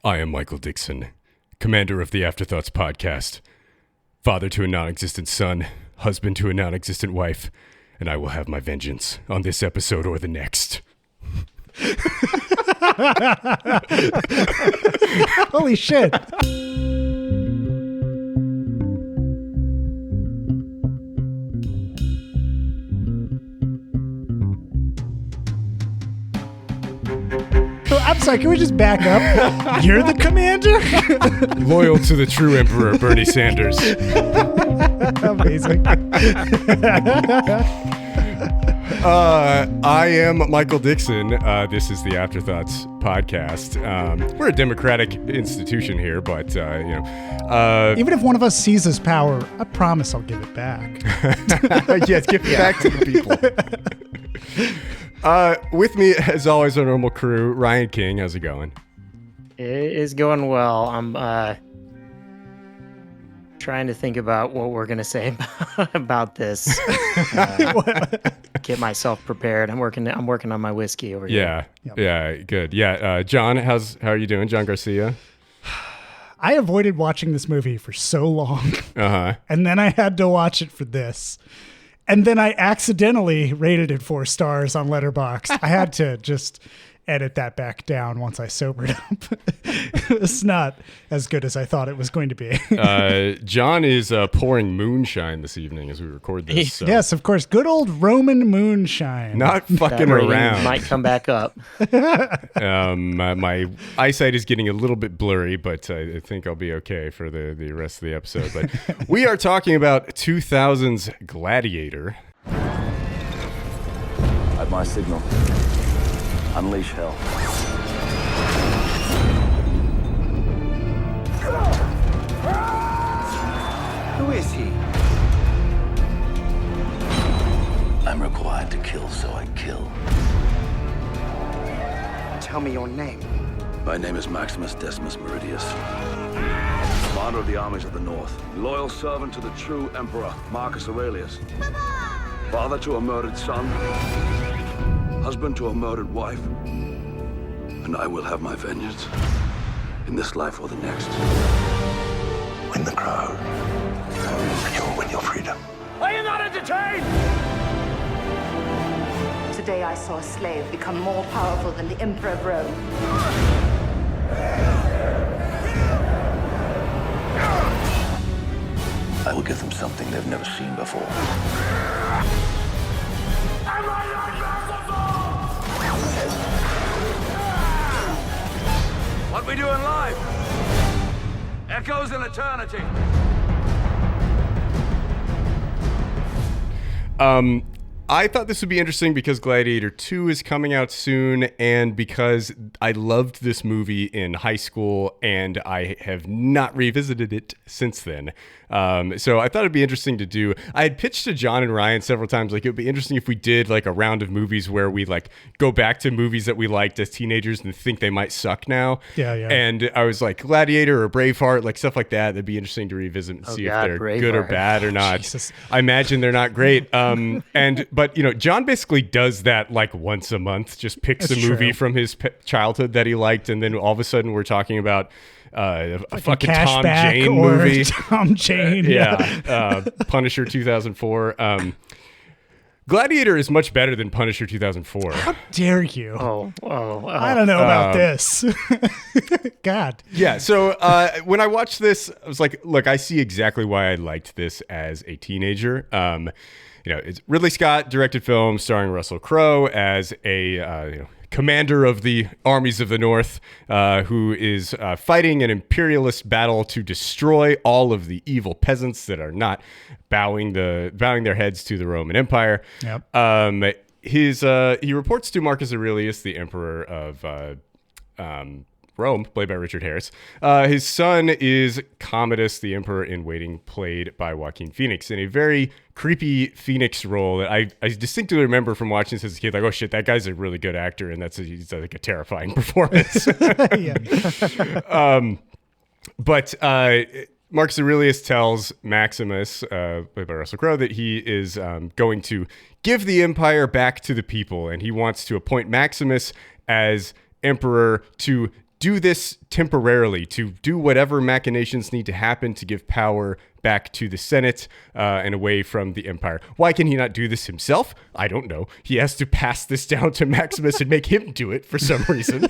I am Michael Dixon, commander of the Afterthoughts podcast, father to a non-existent son, husband to a non-existent wife, and I will have my vengeance on this episode or the next. Holy shit. I'm sorry, can we just back up? You're the commander? Loyal to the true emperor, Bernie Sanders. Amazing. I am Michael Dixon. This is the Afterthoughts podcast. We're a democratic institution here, but, even if one of us seizes power, I promise I'll give it back. Yes, give it back to the people. With me, as always, our normal crew, Ryan King. How's it going? It is going well. I'm trying to think about what we're gonna say about this. Get myself prepared. I'm working on my whiskey over here. Yeah, good. Yeah, John, how are you doing, John Garcia? I avoided watching this movie for so long, and then I had to watch it for this. And then I accidentally rated it 4 stars on Letterboxd. I had to just edit that back down once I sobered up. It's not as good as I thought it was going to be. John is pouring moonshine this evening as we record this. So. Yes, of course. Good old Roman moonshine. Not fucking around. Might come back up. My eyesight is getting a little bit blurry, but I think I'll be okay for the rest of the episode. But we are talking about 2000's Gladiator. At my signal, unleash hell. Who is he? I'm required to kill, so I kill. Tell me your name. My name is Maximus Decimus Meridius, commander of the armies of the North, loyal servant to the true emperor, Marcus Aurelius, father to a murdered son, husband to a murdered wife, and I will have my vengeance in this life or the next. Win the crowd, and you will win your freedom. Are you not entertained? Today I saw a slave become more powerful than the Emperor of Rome. I will give them something they've never seen before. Am I not merciful? What we do in life echoes in eternity. I thought this would be interesting because Gladiator 2 is coming out soon, and because I loved this movie in high school, and I have not revisited it since then. So I thought it'd be interesting to do. I had pitched to John and Ryan several times, like, it would be interesting if we did like a round of movies where we like go back to movies that we liked as teenagers and think they might suck now. Yeah. And I was like, Gladiator or Braveheart, like stuff like that. That'd be interesting to revisit and see if they're good or bad or not. Jesus. I imagine they're not great. But John basically does that like once a month, just picks That's a movie true. from his childhood that he liked, and then all of a sudden we're talking about a fucking Tom Cashback Jane or movie. Tom Jane. Punisher 2004. Gladiator is much better than Punisher 2004. How dare you? I I don't know about this. God. Yeah, so when I watched this, I was like, look, I see exactly why I liked this as a teenager. It's Ridley Scott directed film starring Russell Crowe as a commander of the armies of the North, who is fighting an imperialist battle to destroy all of the evil peasants that are not bowing their heads to the Roman Empire. Yep. He reports to Marcus Aurelius, the emperor of Rome, played by Richard Harris. His son is Commodus, the Emperor in Waiting, played by Joaquin Phoenix, in a very creepy Phoenix role that I distinctly remember from watching this as a kid. Like, oh shit, that guy's a really good actor, and he's like a terrifying performance. But Marcus Aurelius tells Maximus, played by Russell Crowe, that he is going to give the empire back to the people, and he wants to appoint Maximus as emperor to do this temporarily, to do whatever machinations need to happen to give power back to the Senate and away from the Empire. Why can he not do this himself? I don't know. He has to pass this down to Maximus and make him do it for some reason.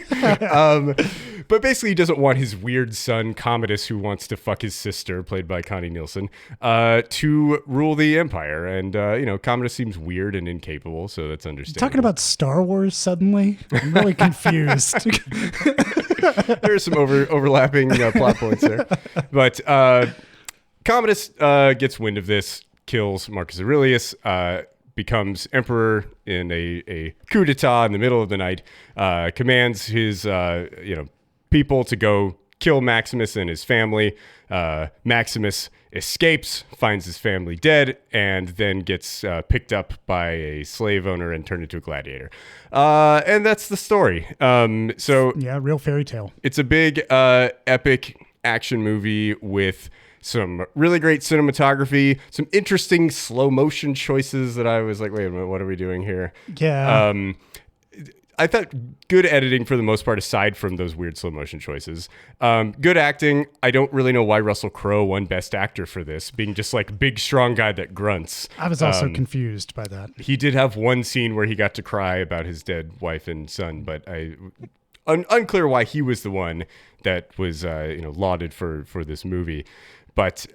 But basically, he doesn't want his weird son, Commodus, who wants to fuck his sister, played by Connie Nielsen, to rule the Empire. And, Commodus seems weird and incapable, so that's understandable. Talking about Star Wars suddenly? I'm really confused. There's some overlapping plot points there. But Commodus gets wind of this, kills Marcus Aurelius, becomes emperor in a coup d'etat in the middle of the night, commands his people to go kill Maximus and his family. Maximus escapes, finds his family dead, and then gets picked up by a slave owner and turned into a gladiator. And that's the story. Real fairy tale. It's a big, epic action movie with some really great cinematography, some interesting slow motion choices that I was like, wait a minute, what are we doing here? Yeah. I thought good editing for the most part, aside from those weird slow motion choices. Good acting. I don't really know why Russell Crowe won Best Actor for this, being just like big, strong guy that grunts. I was also confused by that. He did have one scene where he got to cry about his dead wife and son, but unclear why he was the one that was lauded for this movie. But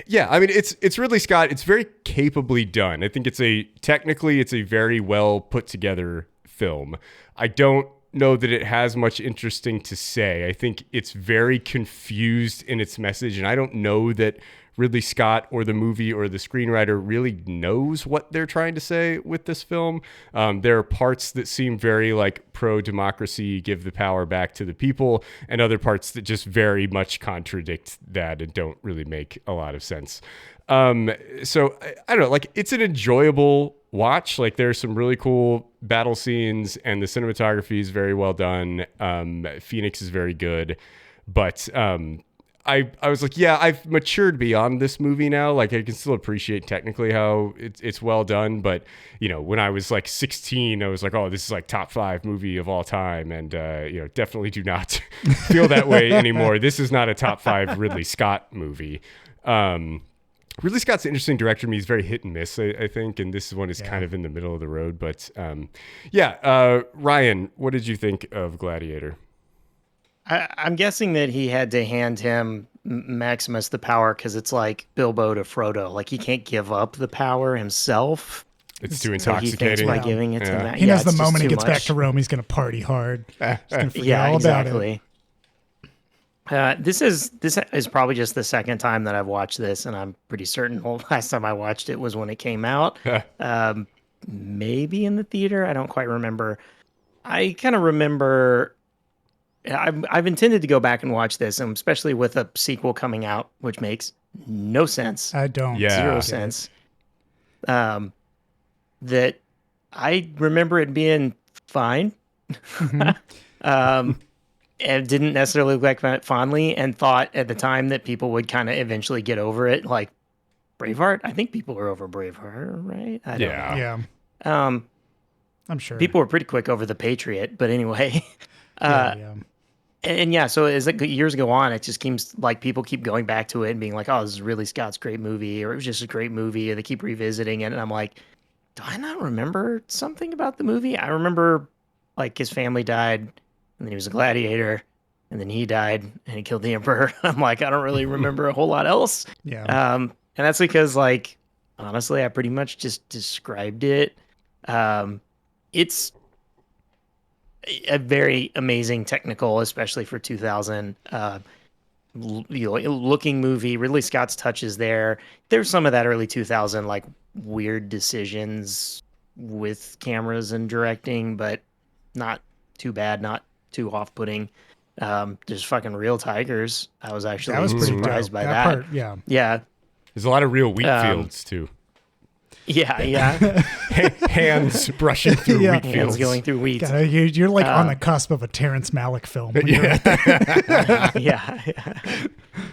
it's Ridley Scott. It's very capably done. I think it's a very well put together film. I don't know that it has much interesting to say. I think it's very confused in its message, and I don't know that Ridley Scott or the movie or the screenwriter really knows what they're trying to say with this film. There are parts that seem very like pro-democracy, give the power back to the people, and other parts that just very much contradict that and don't really make a lot of sense. So I don't know, like it's an enjoyable watch. Like there's some really cool battle scenes and the cinematography is very well done. Phoenix is very good, but I was like, yeah, I've matured beyond this movie now. Like I can still appreciate technically how it's well done. But, when I was like 16, I was like, oh, this is like top 5 movie of all time. And, definitely do not feel that way anymore. This is not a top 5 Ridley Scott movie. Ridley Scott's an interesting director. He's very hit and miss, I think. And this one is kind of in the middle of the road. But Ryan, what did you think of Gladiator? I'm guessing that he had to hand him Maximus the power because it's like Bilbo to Frodo. Like he can't give up the power himself. It's too intoxicating. He thinks by giving it to him. He knows the moment he gets back to Rome, he's going to party hard. He's going to forget all about it. This is probably just the second time that I've watched this, and I'm pretty certain the last time I watched it was when it came out. Maybe in the theater. I don't quite remember. I kind of remember. I've intended to go back and watch this, and especially with a sequel coming out, which makes no sense. I don't. Zero sense. That I remember it being fine. And didn't necessarily look like it fondly, and thought at the time that people would kind of eventually get over it, like Braveheart. I think people are over Braveheart, right? I don't know. Yeah. I'm sure. People were pretty quick over The Patriot, but anyway. So as years go on, it just seems like people keep going back to it and being like, oh, this is really Scott's great movie, or it was just a great movie, and they keep revisiting it, and I'm like, do I not remember something about the movie? I remember like his family died, and then he was a gladiator, and then he died, and he killed the emperor. I'm like, I don't really remember a whole lot else. Yeah. And that's because, like, honestly, I pretty much just described it. It's a very amazing technical, especially for 2000, looking movie. Ridley Scott's touches there. There's some of that early 2000, like, weird decisions with cameras and directing, but not too bad, not too off-putting. There's fucking real tigers. I was actually surprised by that. Part, yeah. There's a lot of real wheat fields too. Yeah. Hands brushing through wheat fields. Hands going through wheat. You're like on the cusp of a Terrence Malick film. When you're right there. Yeah.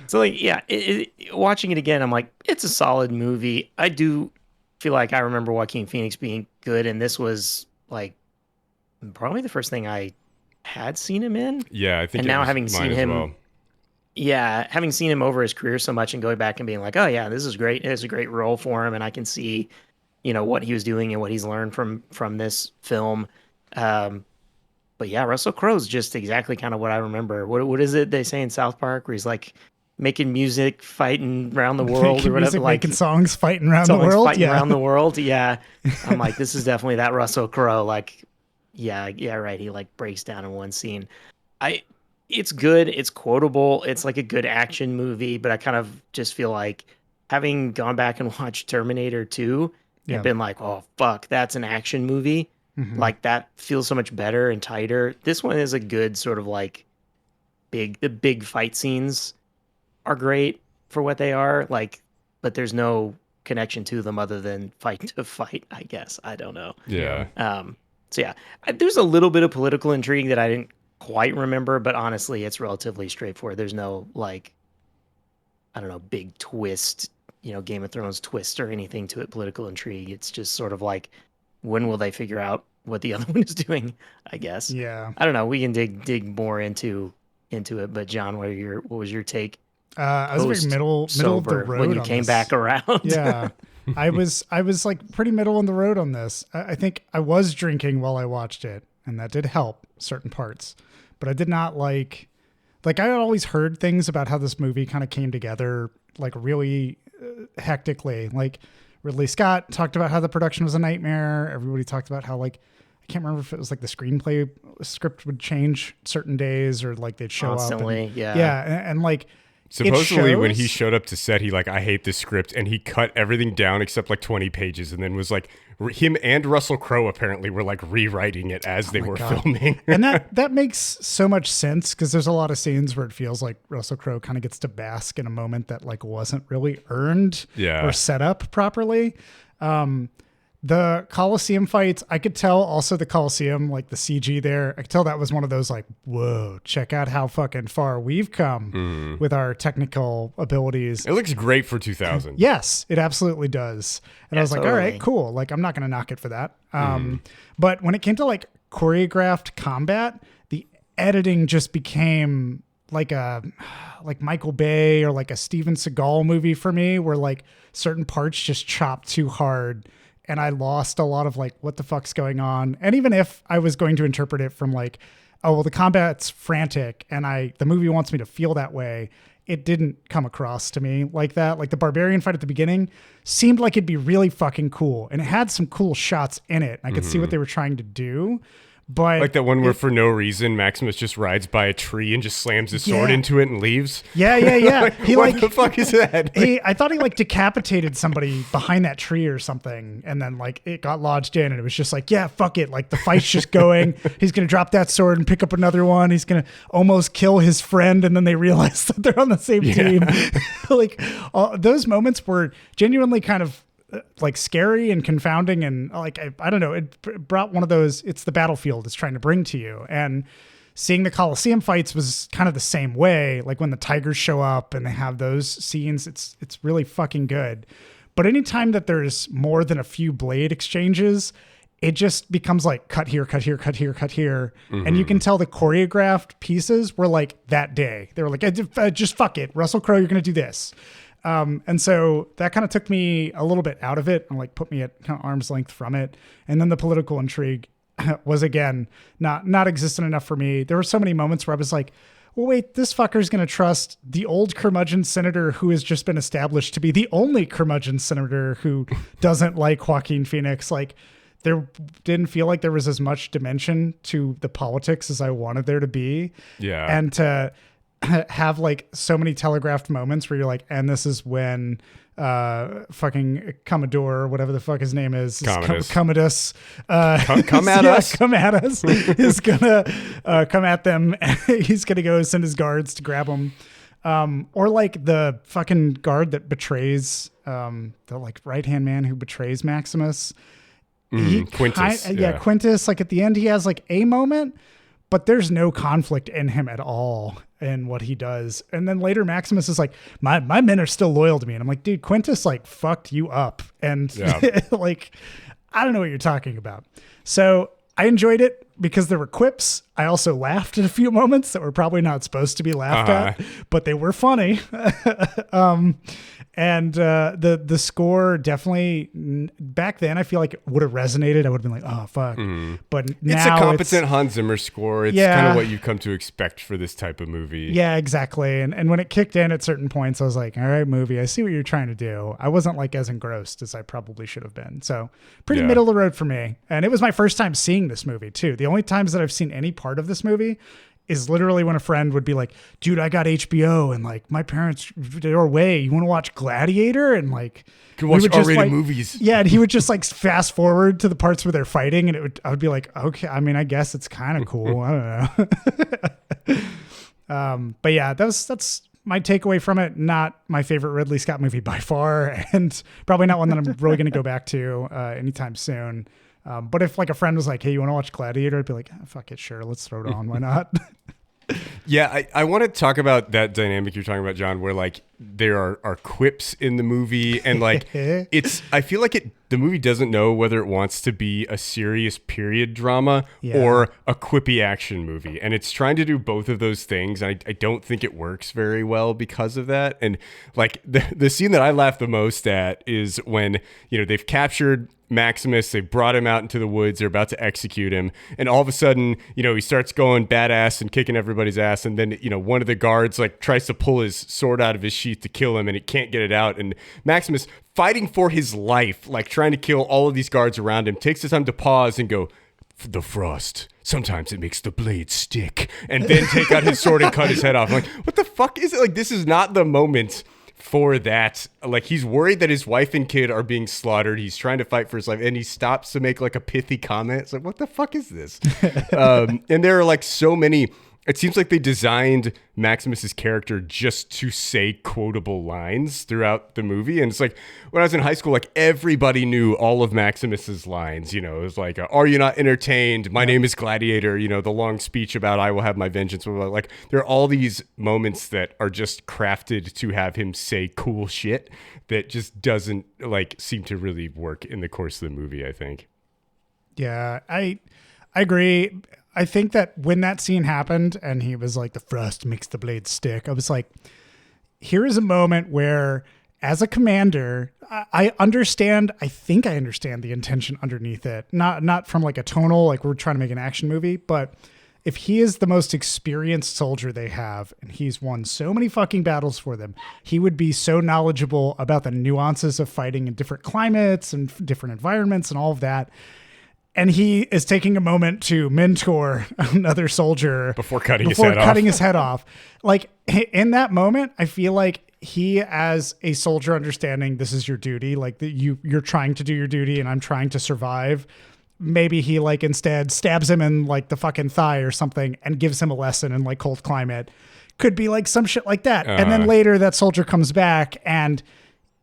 So watching it again, I'm like, it's a solid movie. I do feel like I remember Joaquin Phoenix being good, and this was like probably the first thing I had seen him in. Yeah, I think. And now having seen him, well. having seen him over his career so much and going back and being like, oh yeah, this is great. It's a great role for him, and I can see, what he was doing and what he's learned from this film. But yeah, Russell Crowe's just exactly kind of what I remember. What is it they say in South Park where he's like making music, fighting around the world or whatever, music, like making songs, fighting around the world. Fighting around the world. Yeah, I'm like, this is definitely that Russell Crowe. Like, yeah, right. He like breaks down in one scene. It's good. It's quotable. It's like a good action movie. But I kind of just feel like having gone back and watched Terminator 2 and been like, oh fuck, that's an action movie. Mm-hmm. Like that feels so much better and tighter. This one is a good sort of like the big fight scenes are great for what they are, like, but there's no connection to them other than fight to fight, I guess. I don't know. Yeah. So yeah, there's a little bit of political intrigue that I didn't quite remember, but honestly, it's relatively straightforward. There's no like, I don't know, big twist, Game of Thrones twist or anything to it, political intrigue. It's just sort of like, when will they figure out what the other one is doing, I guess. Yeah. I don't know. We can dig more into it, but John, what was your take? I was very middle of the road when you came back around. Yeah. I was like pretty middle on the road on this. I think I was drinking while I watched it, and that did help certain parts, but I did not like I had always heard things about how this movie kind of came together like really hectically. Like Ridley Scott talked about how the production was a nightmare. Everybody talked about how like, I can't remember if it was like the screenplay script would change certain days or like they'd show constantly, up. And like, supposedly when he showed up to set, he like, I hate this script, and he cut everything down except like 20 pages, and then was like, him and Russell Crowe apparently were like rewriting it as they were filming. And that makes so much sense, because there's a lot of scenes where it feels like Russell Crowe kind of gets to bask in a moment that like wasn't really earned or set up properly. The Colosseum fights, I could tell also the Colosseum, like the CG there, I could tell that was one of those like, whoa, check out how fucking far we've come with our technical abilities. It looks great for 2000. Yes, it absolutely does. And I was like, all right, cool. Like, I'm not going to knock it for that. But when it came to like choreographed combat, the editing just became like Michael Bay or like a Steven Seagal movie for me, where like certain parts just chopped too hard. And I lost a lot of like, what the fuck's going on? And even if I was going to interpret it from like, oh, well, the combat's frantic and the movie wants me to feel that way, it didn't come across to me like that. Like the barbarian fight at the beginning seemed like it'd be really fucking cool. And it had some cool shots in it. I could see what they were trying to do. But like that one where for no reason Maximus just rides by a tree and just slams his sword into it and leaves. Yeah. What the fuck is that? I thought he like decapitated somebody behind that tree or something, and then like it got lodged in, and it was just like, yeah, fuck it. Like the fight's just going. He's gonna drop that sword and pick up another one. He's gonna almost kill his friend, and then they realize that they're on the same team. Like those moments were genuinely kind of like scary and confounding, and like I don't know, it brought one of those, it's the battlefield it's trying to bring to you. And seeing the Colosseum fights was kind of the same way. Like when the tigers show up and they have those scenes, it's really fucking good. But anytime that there's more than a few blade exchanges, it just becomes like cut here, cut here, cut here, cut here. And you can tell the choreographed pieces were like that day. They were like, just fuck it. Russell Crowe, you're going to do this. And so that kind of took me a little bit out of it and like put me at kind of arm's length from it. And then the political intrigue was again not existent enough for me. There were so many moments where I was like, well, wait, this fucker's going to trust the old curmudgeon senator who has just been established to be the only curmudgeon senator who doesn't like Joaquin Phoenix. Like there didn't feel like there was as much dimension to the politics as I wanted there to be. Yeah. And to have like so many telegraphed moments where you're like, and this is when fucking Commodore, whatever the fuck his name is, Commodus, come at us. Come at us is gonna come at them. He's gonna go send his guards to grab them, or like the fucking guard that betrays the like right hand man who betrays Maximus. Quintus, Quintus. Like at the end, he has like a moment, but there's no conflict in him at all in what he does. And then later Maximus is like, my men are still loyal to me. And I'm like, dude, Quintus like fucked you up. And like, I don't know what you're talking about. So I enjoyed it because there were quips. I also laughed at a few moments that were probably not supposed to be laughed at, but they were funny. And the score definitely back then I feel like it would have resonated. I would have been like, oh fuck. But now it's a competent Hans Zimmer score. It's kind of what you come to expect for this type of movie. Yeah, exactly. And when it kicked in at certain points, I was like, all right, movie, I see what you're trying to do. I wasn't like as engrossed as I probably should have been. So pretty middle of the road for me. And it was my first time seeing this movie too. The only times that I've seen any part of this movie is literally when a friend would be like, dude, I got HBO and like my parents, they're away. You want to watch Gladiator? And like, you watch R-rated movies. Yeah. And he would just like fast forward to the parts where they're fighting. And I would be like, okay, I mean, I guess it's kind of cool. I don't know. But yeah, that's my takeaway from it. Not my favorite Ridley Scott movie by far. And probably not one that I'm really going to go back to anytime soon. But if like a friend was like, hey, you want to watch Gladiator? I'd be like, fuck it. Sure. Let's throw it on. Why not? Yeah. I want to talk about that dynamic you're talking about, John, where like there are quips in the movie and like I feel like the movie doesn't know whether it wants to be a serious period drama or a quippy action movie. And it's trying to do both of those things. And I don't think it works very well because of that. And like the scene that I laugh the most at is when, they've captured Maximus, they brought him out into the woods, they're about to execute him, and all of a sudden, he starts going badass and kicking everybody's ass, and then, one of the guards like tries to pull his sword out of his sheath to kill him, and it can't get it out, and Maximus, fighting for his life, like trying to kill all of these guards around him, takes the time to pause and go, the frost, sometimes it makes the blade stick, and then take out his sword and cut his head off. I'm like, what the fuck is it? Like, this is not the moment for that. Like, he's worried that his wife and kid are being slaughtered. He's trying to fight for his life, and he stops to make like a pithy comment. It's like, what the fuck is this? And there are like so many. It seems like they designed Maximus's character just to say quotable lines throughout the movie. And it's like when I was in high school, like everybody knew all of Maximus's lines. It was like, are you not entertained? My name is Gladiator. The long speech about I will have my vengeance. Like there are all these moments that are just crafted to have him say cool shit that just doesn't like seem to really work in the course of the movie, I think. Yeah, I agree. I think that when that scene happened and he was like, the frost makes the blade stick, I was like, here is a moment where as a commander, I understand, I think I understand the intention underneath it. Not from like a tonal, like we're trying to make an action movie, but if he is the most experienced soldier they have and he's won so many fucking battles for them, he would be so knowledgeable about the nuances of fighting in different climates and different environments and all of that. And he is taking a moment to mentor another soldier before cutting his head off. Like in that moment, I feel like he, as a soldier, understanding this is your duty, like you're trying to do your duty and I'm trying to survive. Maybe he like instead stabs him in like the fucking thigh or something and gives him a lesson in like cold climate. Could be like some shit like that. And then later that soldier comes back and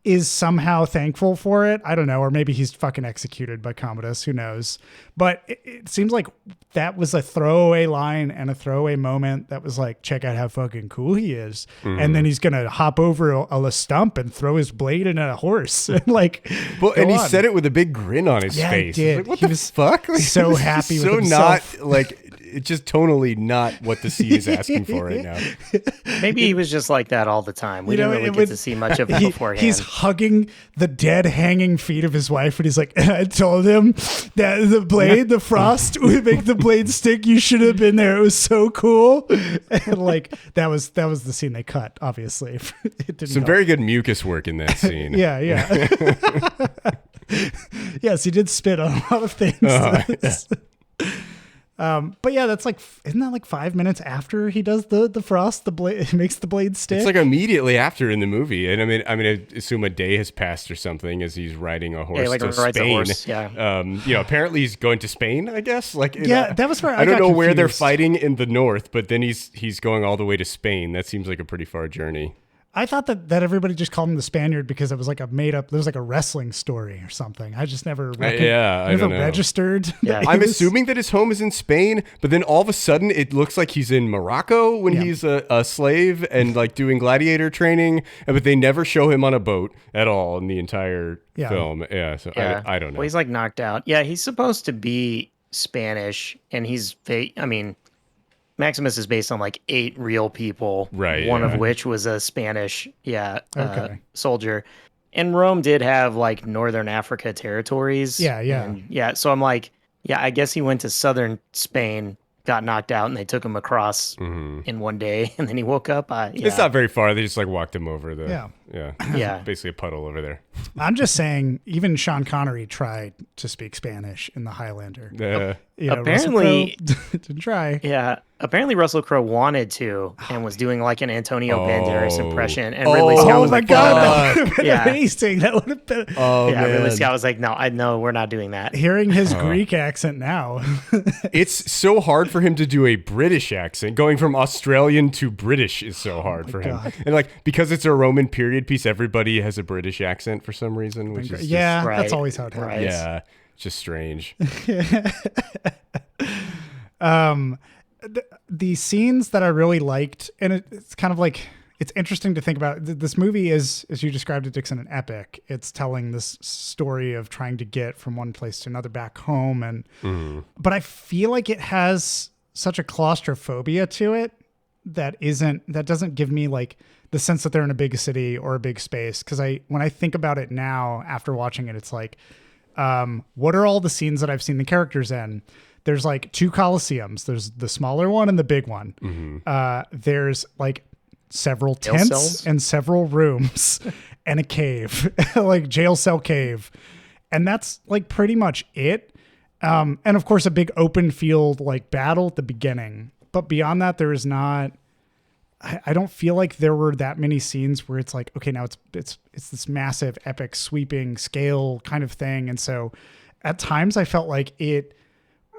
is somehow thankful for it. I don't know. Or maybe he's fucking executed by Commodus. Who knows? But it seems like that was a throwaway line and a throwaway moment that was like, check out how fucking cool he is. Mm-hmm. And then he's going to hop over a stump and throw his blade in a horse. And like, and he said it with a big grin on his face. He did. Like, what the fuck? Like, so happy with himself. Not like, it's just tonally not what the scene is asking for right now. Maybe he was just like that all the time. We didn't really get to see much of it beforehand. He's hugging the dead hanging feet of his wife and he's like, I told him that the frost would make the blade stick. You should have been there. It was so cool. And like that was the scene they cut, obviously. It didn't help. Very good mucus work in that scene. Yeah. Yes, he did spit on a lot of things. But yeah, that's like, isn't that like 5 minutes after he does the frost, the blade makes the blade stick? It's like immediately after in the movie. And I assume a day has passed or something as he's riding a horse to Spain. Apparently he's going to Spain, I guess. Like, that was where I don't know confused. Where they're fighting in the north, but then he's going all the way to Spain. That seems like a pretty far journey. I thought that everybody just called him the Spaniard because it was like there was like a wrestling story or something. I just never registered. Yeah. I'm assuming that his home is in Spain, but then all of a sudden it looks like he's in Morocco when he's a slave and like doing gladiator training, but they never show him on a boat at all in the entire film. Yeah, so I don't know. Well, he's like knocked out. Yeah, he's supposed to be Spanish, and Maximus is based on like 8 real people, right? One of which was a Spanish, Okay. soldier. And Rome did have like Northern Africa territories. Yeah. And, so I'm like, I guess he went to southern Spain, got knocked out, and they took him across in one day, and then he woke up. It's not very far. They just like walked him over the Yeah. basically a puddle over there. I'm just saying, even Sean Connery tried to speak Spanish in The Highlander. Apparently, Russell Crowe didn't try. Yeah. Apparently Russell Crowe wanted to and was doing like an Antonio Banderas impression. And Ridley Scott was like, God, that would have been amazing. That would have been. Ridley Scott was like, no, we're not doing that. Hearing his Greek accent now. It's so hard for him to do a British accent. Going from Australian to British is so hard for him. And like, because it's a Roman period piece, everybody has a British accent for some reason, which is that's always how it happens. Right. Yeah, just strange. The scenes that I really liked, and it's kind of like, it's interesting to think about. This movie is, as you described it, Dixon, an epic. It's telling this story of trying to get from one place to another back home. But I feel like it has such a claustrophobia to it that doesn't give me like the sense that they're in a big city or a big space. Cause when I think about it now after watching it, it's like, what are all the scenes that I've seen the characters in? There's like 2 colosseums. There's the smaller one and the big one. There's like several tents and several rooms and a cave, like jail cell cave. And that's like pretty much it. And of course a big open field, like battle at the beginning, but beyond that, there is not, I don't feel like there were that many scenes where it's like, okay, now it's this massive epic sweeping scale kind of thing. And so at times I felt like it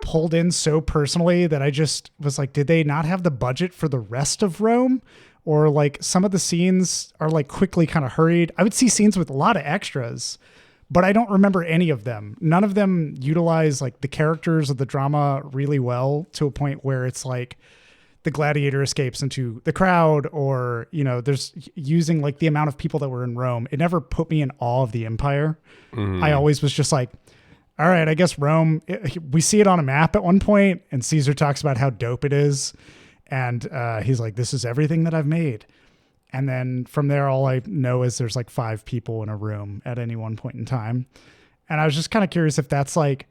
pulled in so personally that I just was like, did they not have the budget for the rest of Rome? Or like some of the scenes are like quickly kind of hurried. I would see scenes with a lot of extras, but I don't remember any of them. None of them utilize like the characters of the drama really well to a point where it's like the gladiator escapes into the crowd, or, there's using like the amount of people that were in Rome. It never put me in awe of the empire. I always was just like, all right, I guess Rome, we see it on a map at one point, and Caesar talks about how dope it is. And he's like, this is everything that I've made. And then from there, all I know is there's like 5 people in a room at any one point in time. And I was just kind of curious if that's like,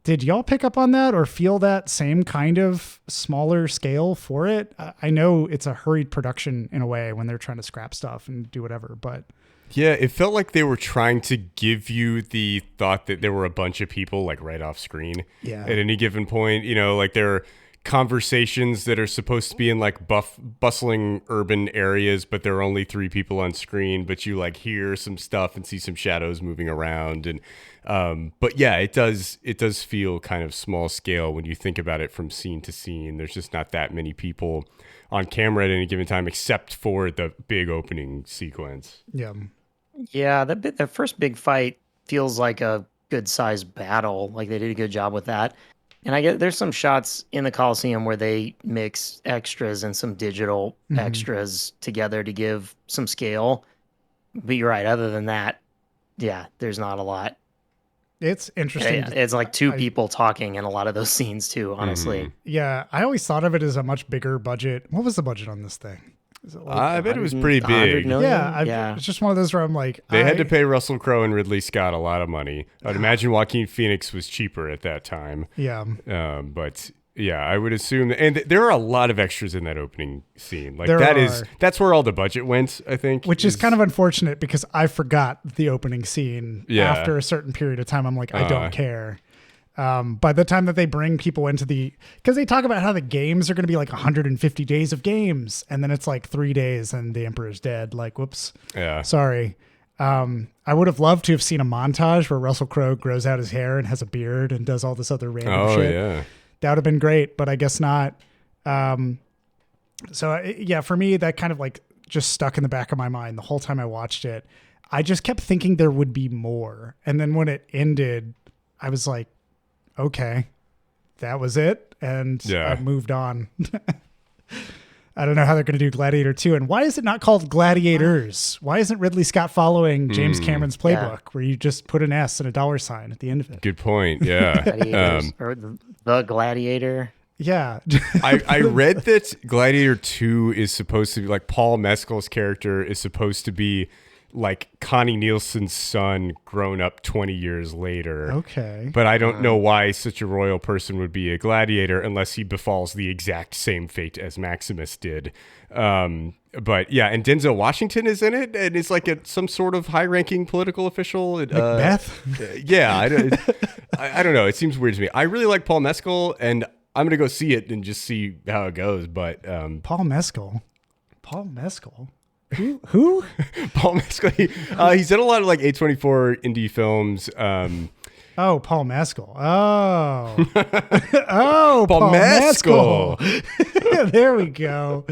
did y'all pick up on that or feel that same kind of smaller scale for it? I know it's a hurried production in a way when they're trying to scrap stuff and do whatever, but... Yeah, it felt like they were trying to give you the thought that there were a bunch of people like right off screen at any given point. Like there are conversations that are supposed to be in like bustling urban areas, but there are only 3 people on screen, but you like hear some stuff and see some shadows moving around. And but yeah, it does feel kind of small scale when you think about it from scene to scene. There's just not that many people on camera at any given time, except for the big opening sequence. Yeah, the first big fight feels like a good-sized battle. Like they did a good job with that. And I get there's some shots in the Colosseum where they mix extras and some digital extras together to give some scale. But you're right. Other than that, there's not a lot. It's interesting. It's like 2 people talking in a lot of those scenes too, honestly. Yeah, I always thought of it as a much bigger budget. What was the budget on this thing? Like I bet it was pretty big. Yeah, it's just one of those where I'm like... They had to pay Russell Crowe and Ridley Scott a lot of money. I'd imagine Joaquin Phoenix was cheaper at that time. Yeah. But yeah, I would assume... And there are a lot of extras in that opening scene. Like that's where all the budget went, I think. Which is kind of unfortunate because I forgot the opening scene. After a certain period of time. I'm like, I don't care. By the time that they bring people into because they talk about how the games are going to be like 150 days of games, and then it's like 3 days and the emperor's dead. Like, whoops. Yeah. Sorry. I would have loved to have seen a montage where Russell Crowe grows out his hair and has a beard and does all this other random shit. Yeah. That would have been great, but I guess not. For me, that kind of like just stuck in the back of my mind the whole time I watched it. I just kept thinking there would be more. And then when it ended, I was like, okay, that was it. And I moved on. I don't know how they're going to do Gladiator 2. And why is it not called Gladiators? Why isn't Ridley Scott following James Cameron's playbook where you just put an S and a $sign at the end of it? Good point. Yeah. Gladiators, or the Gladiator. Yeah. I read that Gladiator 2 is supposed to be like Paul Mescal's character is supposed to be like Connie Nielsen's son grown up 20 years later. Okay. But I don't know why such a royal person would be a gladiator unless he befalls the exact same fate as Maximus did. But yeah, and Denzel Washington is in it, and it's like some sort of high-ranking political official. Macbeth? Yeah, I don't know. It seems weird to me. I really like Paul Mescal, and I'm going to go see it and just see how it goes. But Paul Mescal? Who? Paul Mescal. He's done a lot of like A24 indie films. Oh, Paul Mescal. Oh, Paul Mescal. There we go.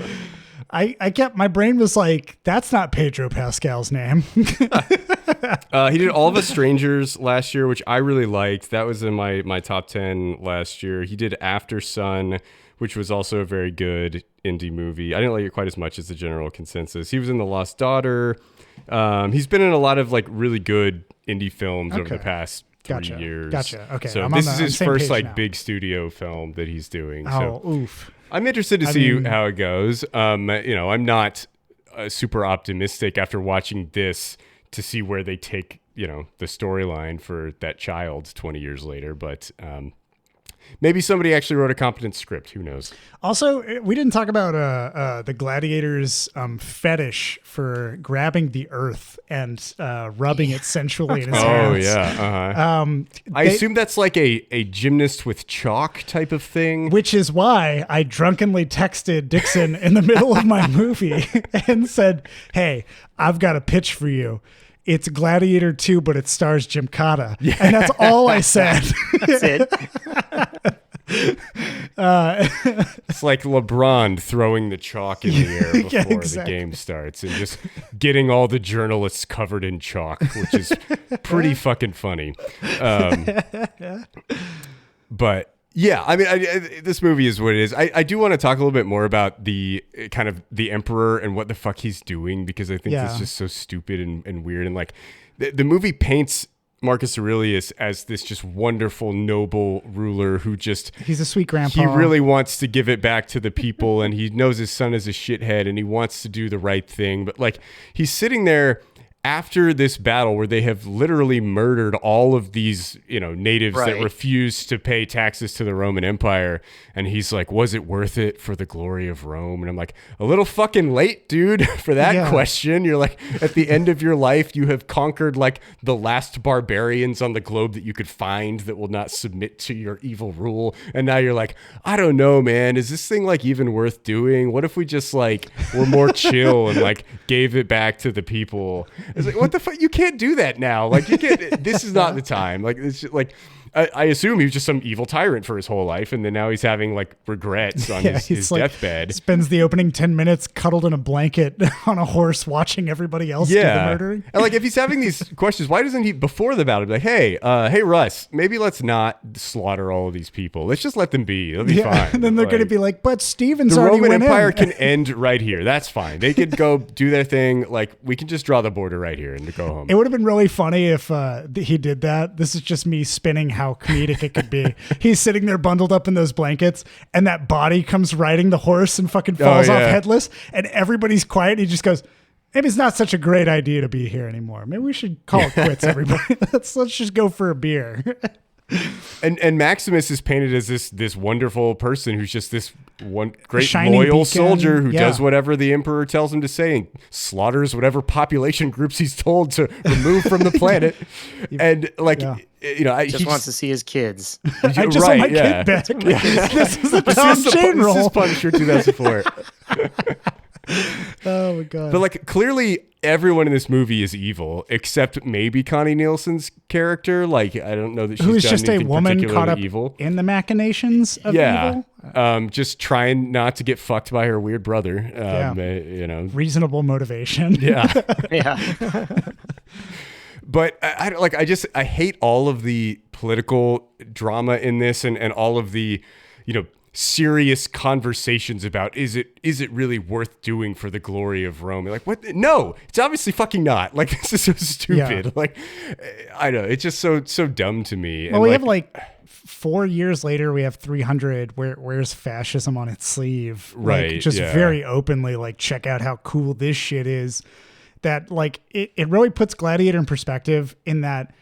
My brain was like, that's not Pedro Pascal's name. He did All of Us Strangers last year, which I really liked. That was in my top 10 last year. He did After Sun, which was also a very good indie movie. I didn't like it quite as much as the general consensus. He was in The Lost Daughter. He's been in a lot of like really good indie films over the past 3 years. Gotcha. Okay. So this is his first like big studio film that he's doing. Oh, oof. I'm interested to see how it goes. I'm not super optimistic after watching this to see where they take, the storyline for that child 20 years later. But maybe somebody actually wrote a competent script. Who knows? Also, we didn't talk about the Gladiator's fetish for grabbing the earth and rubbing it sensually in his hands. Oh, yeah. I assume that's like a gymnast with chalk type of thing. Which is why I drunkenly texted Dixon in the middle of my movie and said, hey, I've got a pitch for you. It's Gladiator 2, but it stars Jim Cotta. Yeah. And that's all I said. That's it. It's like LeBron throwing the chalk in the air before the game starts and just getting all the journalists covered in chalk, which is pretty fucking funny. But yeah, I mean, this movie is what it is. I do want to talk a little bit more about the kind of the emperor and what the fuck he's doing, because I think it's just so stupid and weird. And like the movie paints Marcus Aurelius as this just wonderful, noble ruler who he's a sweet grandpa. He really wants to give it back to the people, and he knows his son is a shithead and he wants to do the right thing. But like he's sitting there after this battle where they have literally murdered all of these, natives that refused to pay taxes to the Roman Empire. And he's like, was it worth it for the glory of Rome? And I'm like, a little fucking late, dude, for that question. You're like, at the end of your life, you have conquered like the last barbarians on the globe that you could find that will not submit to your evil rule. And now you're like, I don't know, man. Is this thing like even worth doing? What if we just like were more chill and like gave it back to the people? It's like, what the fuck? You can't do that now. Like, you can't. This is not the time. Like, it's just, like, I assume he was just some evil tyrant for his whole life, and then now he's having like regrets on his like, deathbed. Spends the opening 10 minutes cuddled in a blanket on a horse, watching everybody else do the murdering. And like, if he's having these questions, why doesn't he before the battle be like, hey, Russ, maybe let's not slaughter all of these people. Let's just let them be. It'll be fine. And then they're going to be like, but Stephen's the already Roman Empire can end right here. That's fine. They could go do their thing. Like, we can just draw the border right here and go home. It would have been really funny if he did that. This is just me spinning how comedic it could be. He's sitting there bundled up in those blankets, and that body comes riding the horse and fucking falls off headless, and everybody's quiet. And he just goes, maybe it's not such a great idea to be here anymore. Maybe we should call it quits, everybody. let's just go for a beer. And Maximus is painted as this wonderful person who's just this one great Shining loyal beacon. soldier who does whatever the emperor tells him to say and slaughters whatever population groups he's told to remove from the planet. And like, he just wants to see his kids. I just want my kid back. This is the Tom Jane role. This is Punisher 2004. Oh my god! But like, clearly everyone in this movie is evil except maybe Connie Nielsen's character. Like, I don't know that she's who's done just a anything woman caught up evil in the machinations of evil. Just trying not to get fucked by her weird brother. Reasonable motivation. Yeah. But I hate all of the political drama in this and all of the, serious conversations about is it really worth doing for the glory of Rome? You're like, what? No, it's obviously fucking not. Like, this is so stupid. Yeah. Like, I know, it's just so dumb to me. Well, we have like 4 years later, we have 300. Where's fascism on its sleeve? Right, Like, just yeah. very openly, like, check out how cool this shit is. That, like, it really puts Gladiator in perspective in that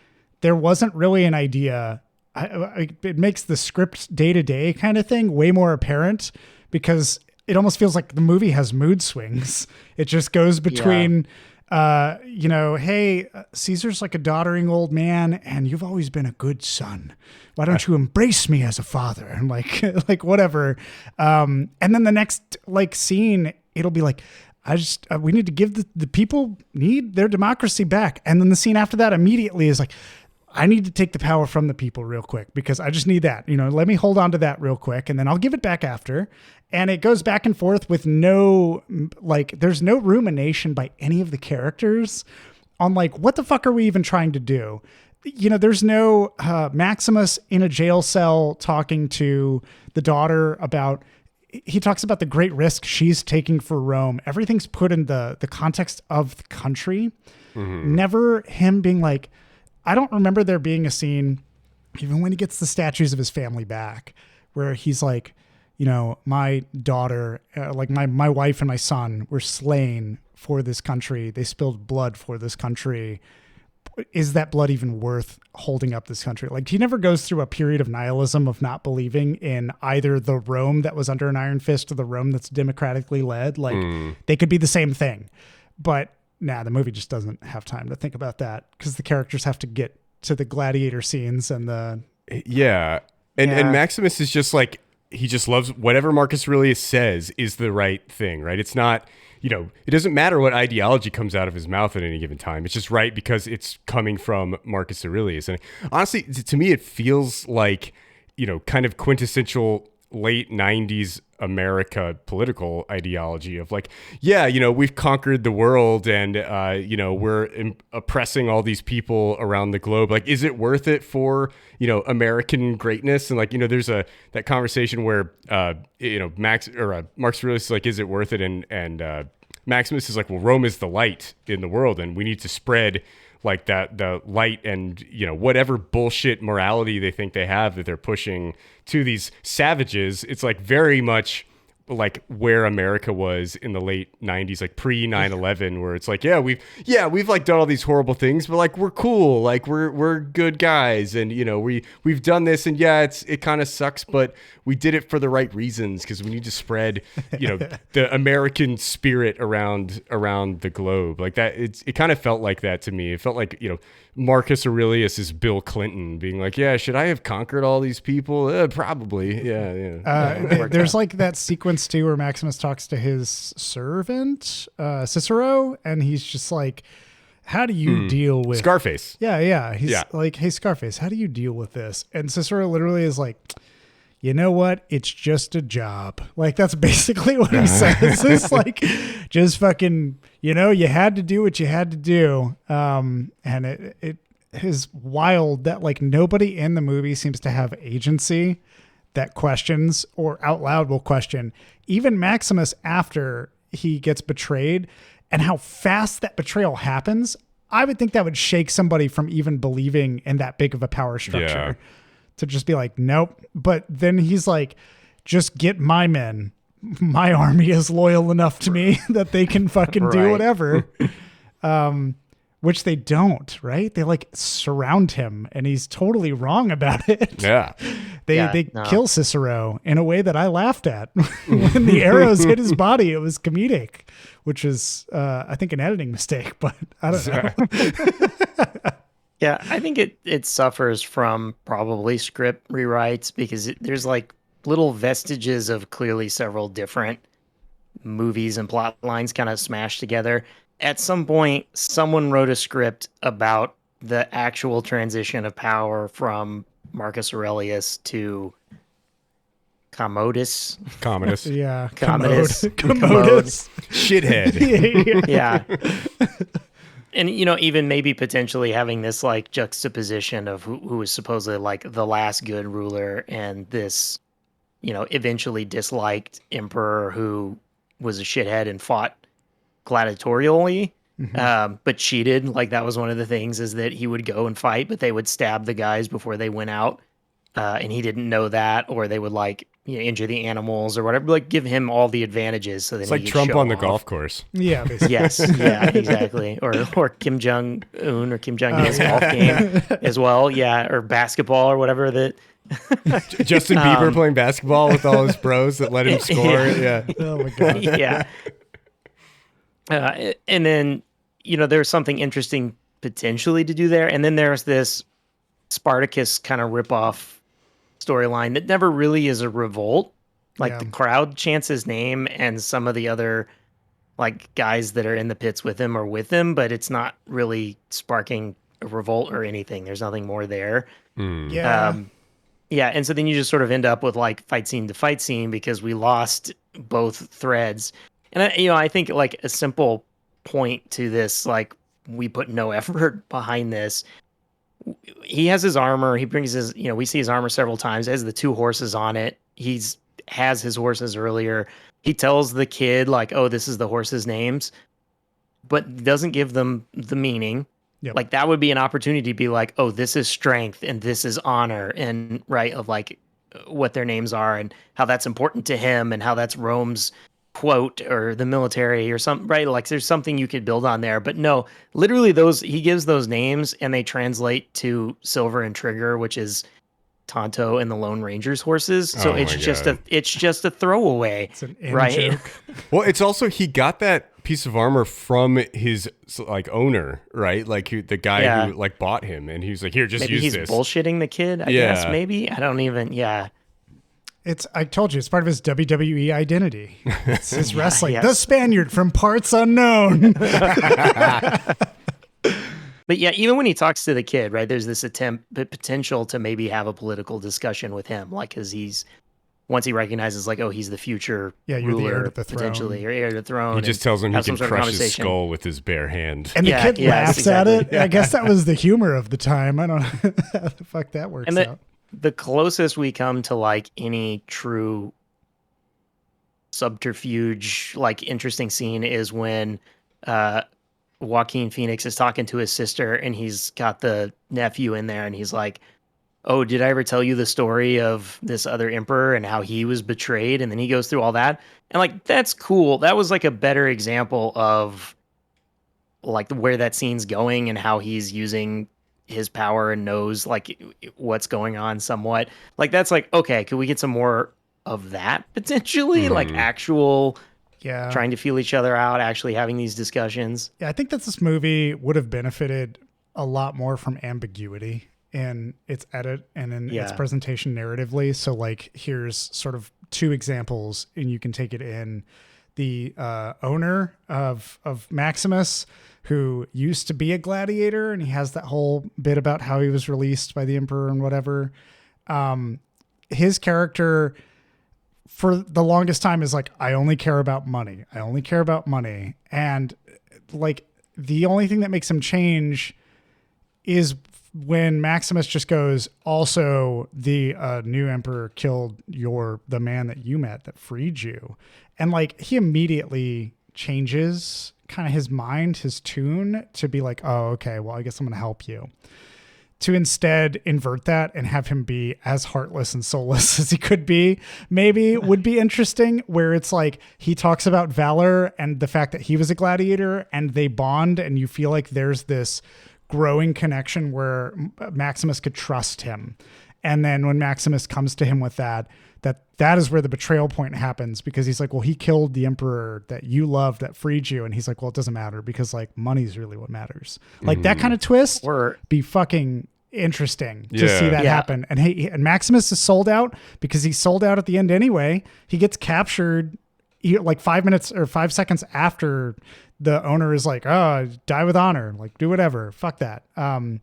there wasn't really an idea. It makes the script day-to-day kind of thing way more apparent, because it almost feels like the movie has mood swings. It just goes between, hey, Caesar's like a doddering old man, and you've always been a good son. Why don't you embrace me as a father? And like whatever. And then the next like scene, it'll be like, we need to give the people need their democracy back. And then the scene after that immediately is like, I need to take the power from the people real quick, because I just need that, let me hold on to that real quick, and then I'll give it back after. And it goes back and forth with there's no rumination by any of the characters on like, what the fuck are we even trying to do? There's no Maximus in a jail cell talking to the daughter about, he talks about the great risk she's taking for Rome. Everything's put in the context of the country. Mm-hmm. Never him being like, I don't remember there being a scene, even when he gets the statues of his family back, where he's like, my daughter, like my wife and my son were slain for this country. They spilled blood for this country. Is that blood even worth holding up this country? Like, he never goes through a period of nihilism of not believing in either the Rome that was under an iron fist or the Rome that's democratically led. Like, they could be the same thing. But the movie just doesn't have time to think about that, because the characters have to get to the gladiator scenes and the... Yeah. And Maximus is just like, he just loves whatever Marcus Aurelius says is the right thing, right? It's not, it doesn't matter what ideology comes out of his mouth at any given time. It's just right because it's coming from Marcus Aurelius. And honestly, to me, it feels like, kind of quintessential late 90s America political ideology of like, we've conquered the world and, we're oppressing all these people around the globe. Like, is it worth it for, American greatness? And like, there's that conversation where, Marcus Aurelius is like, is it worth it? And Maximus is like, well, Rome is the light in the world, and we need to spread like that, the light and, whatever bullshit morality they think they have that they're pushing to these savages. It's like very much like where America was in the late 90s, like pre 9/11, where it's like, we've like done all these horrible things, but like, we're cool. Like we're good guys. And, we've done this, and it kind of sucks, but we did it for the right reasons, because we need to spread, the American spirit around the globe. Like that, it kind of felt like that to me. It felt like, Marcus Aurelius is Bill Clinton being like, should I have conquered all these people? Probably. There's like that sequence too where Maximus talks to his servant, Cicero, and he's just like, how do you deal with Scarface? Yeah. He's like, hey, Scarface, how do you deal with this? And Cicero literally is like, you know what? It's just a job. Like, that's basically what he says. It's like, just fucking, you had to do what you had to do. And it is wild that like nobody in the movie seems to have agency that questions or out loud will question. Even Maximus, after he gets betrayed and how fast that betrayal happens, I would think that would shake somebody from even believing in that big of a power structure. Yeah. To just be like, nope. But then he's like, just get my men. My army is loyal enough to me that they can fucking do whatever. Which they don't, right? They like surround him, and he's totally wrong about it. Yeah. They kill Cicero in a way that I laughed at. When the arrows hit his body, it was comedic, which is, I think, an editing mistake, but I don't know. Yeah, I think it suffers from probably script rewrites, because there's like little vestiges of clearly several different movies and plot lines kind of smashed together. At some point, someone wrote a script about the actual transition of power from Marcus Aurelius to Commodus. Yeah. Commodus. Shithead. Yeah. And, even maybe potentially having this like juxtaposition of who is supposedly like the last good ruler and this eventually disliked emperor who was a shithead and fought gladiatorially, but cheated. Like that was one of the things, is that he would go and fight, but they would stab the guys before they went out. And he didn't know that, or they would injure the animals or whatever, give him all the advantages. So that it's like Trump on the golf course. Yeah, basically. Yes, yeah, exactly. Or Kim Jong Un or Kim Jong Il's golf game as well. Yeah, or basketball or whatever that. Justin Bieber playing basketball with all his bros that let him score. Yeah. Oh my god. Yeah. And then there's something interesting potentially to do there, and then there's this Spartacus kind of ripoff storyline that never really is a revolt. The crowd chants his name, and some of the other guys that are in the pits with him are with him, but it's not really sparking a revolt or anything. There's nothing more there. Yeah. Yeah, and so then you just sort of end up with fight scene to fight scene because we lost both threads. And I think a simple point to this, we put no effort behind this. He has his armor. He brings his, we see his armor several times. Has the 2 horses on it. Has his horses earlier. He tells the kid oh, this is the horses' names, but doesn't give them the meaning. Yep. That would be an opportunity to be oh, this is strength and this is honor, and of what their names are and how that's important to him and how that's Rome's quote or the military or something, right? There's something you could build on there, but no, literally he gives those names and they translate to Silver and Trigger, which is Tonto and the Lone Ranger's horses. So it's just a throwaway. It's an in right? joke. Well, it's also, he got that piece of armor from his owner, right? The guy who bought him, and he was here, just maybe use he's this. bullshitting the kid, I guess, maybe. I don't even, I told you, it's part of his WWE identity. It's his wrestling. The Spaniard from parts unknown. But yeah, even when he talks to the kid, right, there's this potential to maybe have a political discussion with him, because once he recognizes oh, he's the future you're ruler, the heir to the throne. Potentially, or heir to the throne. He just tells him he can crush his conversation. skull with his bare hand. And the kid laughs at it. Yeah. I guess that was the humor of the time. I don't know how the fuck that works out. The closest we come to any true subterfuge, interesting scene is when Joaquin Phoenix is talking to his sister, and he's got the nephew in there, and he's oh, did I ever tell you the story of this other emperor and how he was betrayed? And then he goes through all that. And that's cool. That was a better example of where that scene's going and how he's using his power and knows what's going on somewhat. That's okay, could we get some more of that potentially? Actual trying to feel each other out, actually having these discussions. Yeah, I think that this movie would have benefited a lot more from ambiguity in its edit and in its presentation narratively. So here's sort of 2 examples, and you can take it in. The owner of Maximus, who used to be a gladiator, and he has that whole bit about how he was released by the emperor and whatever. His character for the longest time is I only care about money. I only care about money. And the only thing that makes him change is when Maximus just goes, also the new emperor killed the man that you met that freed you. And he immediately changes kind of his mind, his tune to be oh, okay, well, I guess I'm going to help you. To instead invert that and have him be as heartless and soulless as he could be, maybe would be interesting, where it's he talks about valor and the fact that he was a gladiator and they bond, and you feel there's this growing connection where Maximus could trust him. And then when Maximus comes to him with that is where the betrayal point happens, because he's well, he killed the emperor that you loved that freed you. And he's well, it doesn't matter, because money's really what matters. That kind of twist be fucking interesting to see that happen. And and Maximus is sold out, because he's sold out at the end anyway. He gets captured 5 minutes or 5 seconds after the owner is oh, die with honor, do whatever, fuck that. And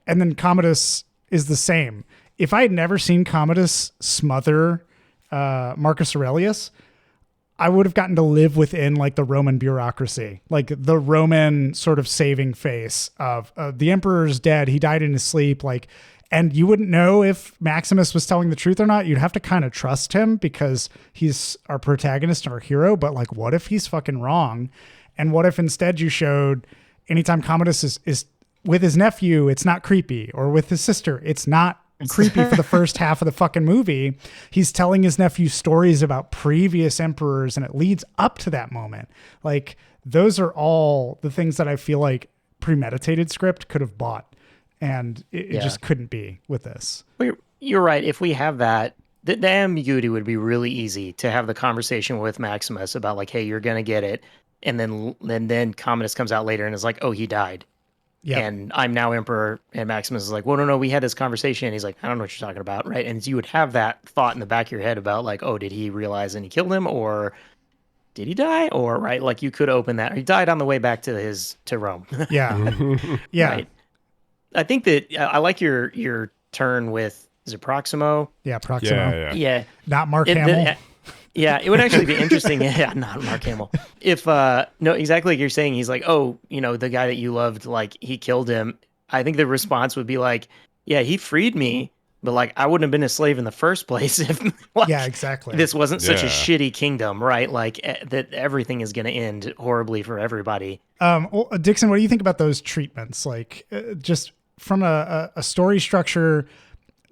then Commodus is the same. If I had never seen Commodus smother Marcus Aurelius, I would have gotten to live within the Roman bureaucracy, the Roman sort of saving face of the emperor's dead. He died in his sleep. And you wouldn't know if Maximus was telling the truth or not. You'd have to kind of trust him because he's our protagonist, our hero. But like, what if he's fucking wrong? And what if instead you showed anytime Commodus is with his nephew, it's not creepy, or with his sister, it's not creepy for the first half of the fucking movie. He's telling his nephew stories about previous emperors, and it leads up to that moment. Like, those are all the things that I feel like premeditated script could have bought. And it just couldn't be with this. Well, you're right. If we have that, the ambiguity would be really easy to have the conversation with Maximus about like, hey, you're going to get it. And then Commodus comes out later and is like, oh, he died. Yep. And I'm now emperor. And Maximus is like, well, no, we had this conversation. And he's like, I don't know what you're talking about. Right. And so you would have that thought in the back of your head about like, oh, did he realize and he killed him, or did he die? Or right. Like, you could open that. He died on the way back to Rome. Yeah. Yeah. Right. I think that I like your turn with, is it Proximo? Yeah, Proximo. Yeah. Not Mark Hamill. Yeah, it would actually be interesting. Yeah, not Mark Hamill. If no, exactly like you're saying, he's like, oh, the guy that you loved, like, he killed him. I think the response would be like, yeah, he freed me, but like, I wouldn't have been a slave in the first place if like, yeah, exactly. This wasn't such a shitty kingdom, right? Like that everything is going to end horribly for everybody. Well, Dixon, what do you think about those treatments? Like, just from a story structure,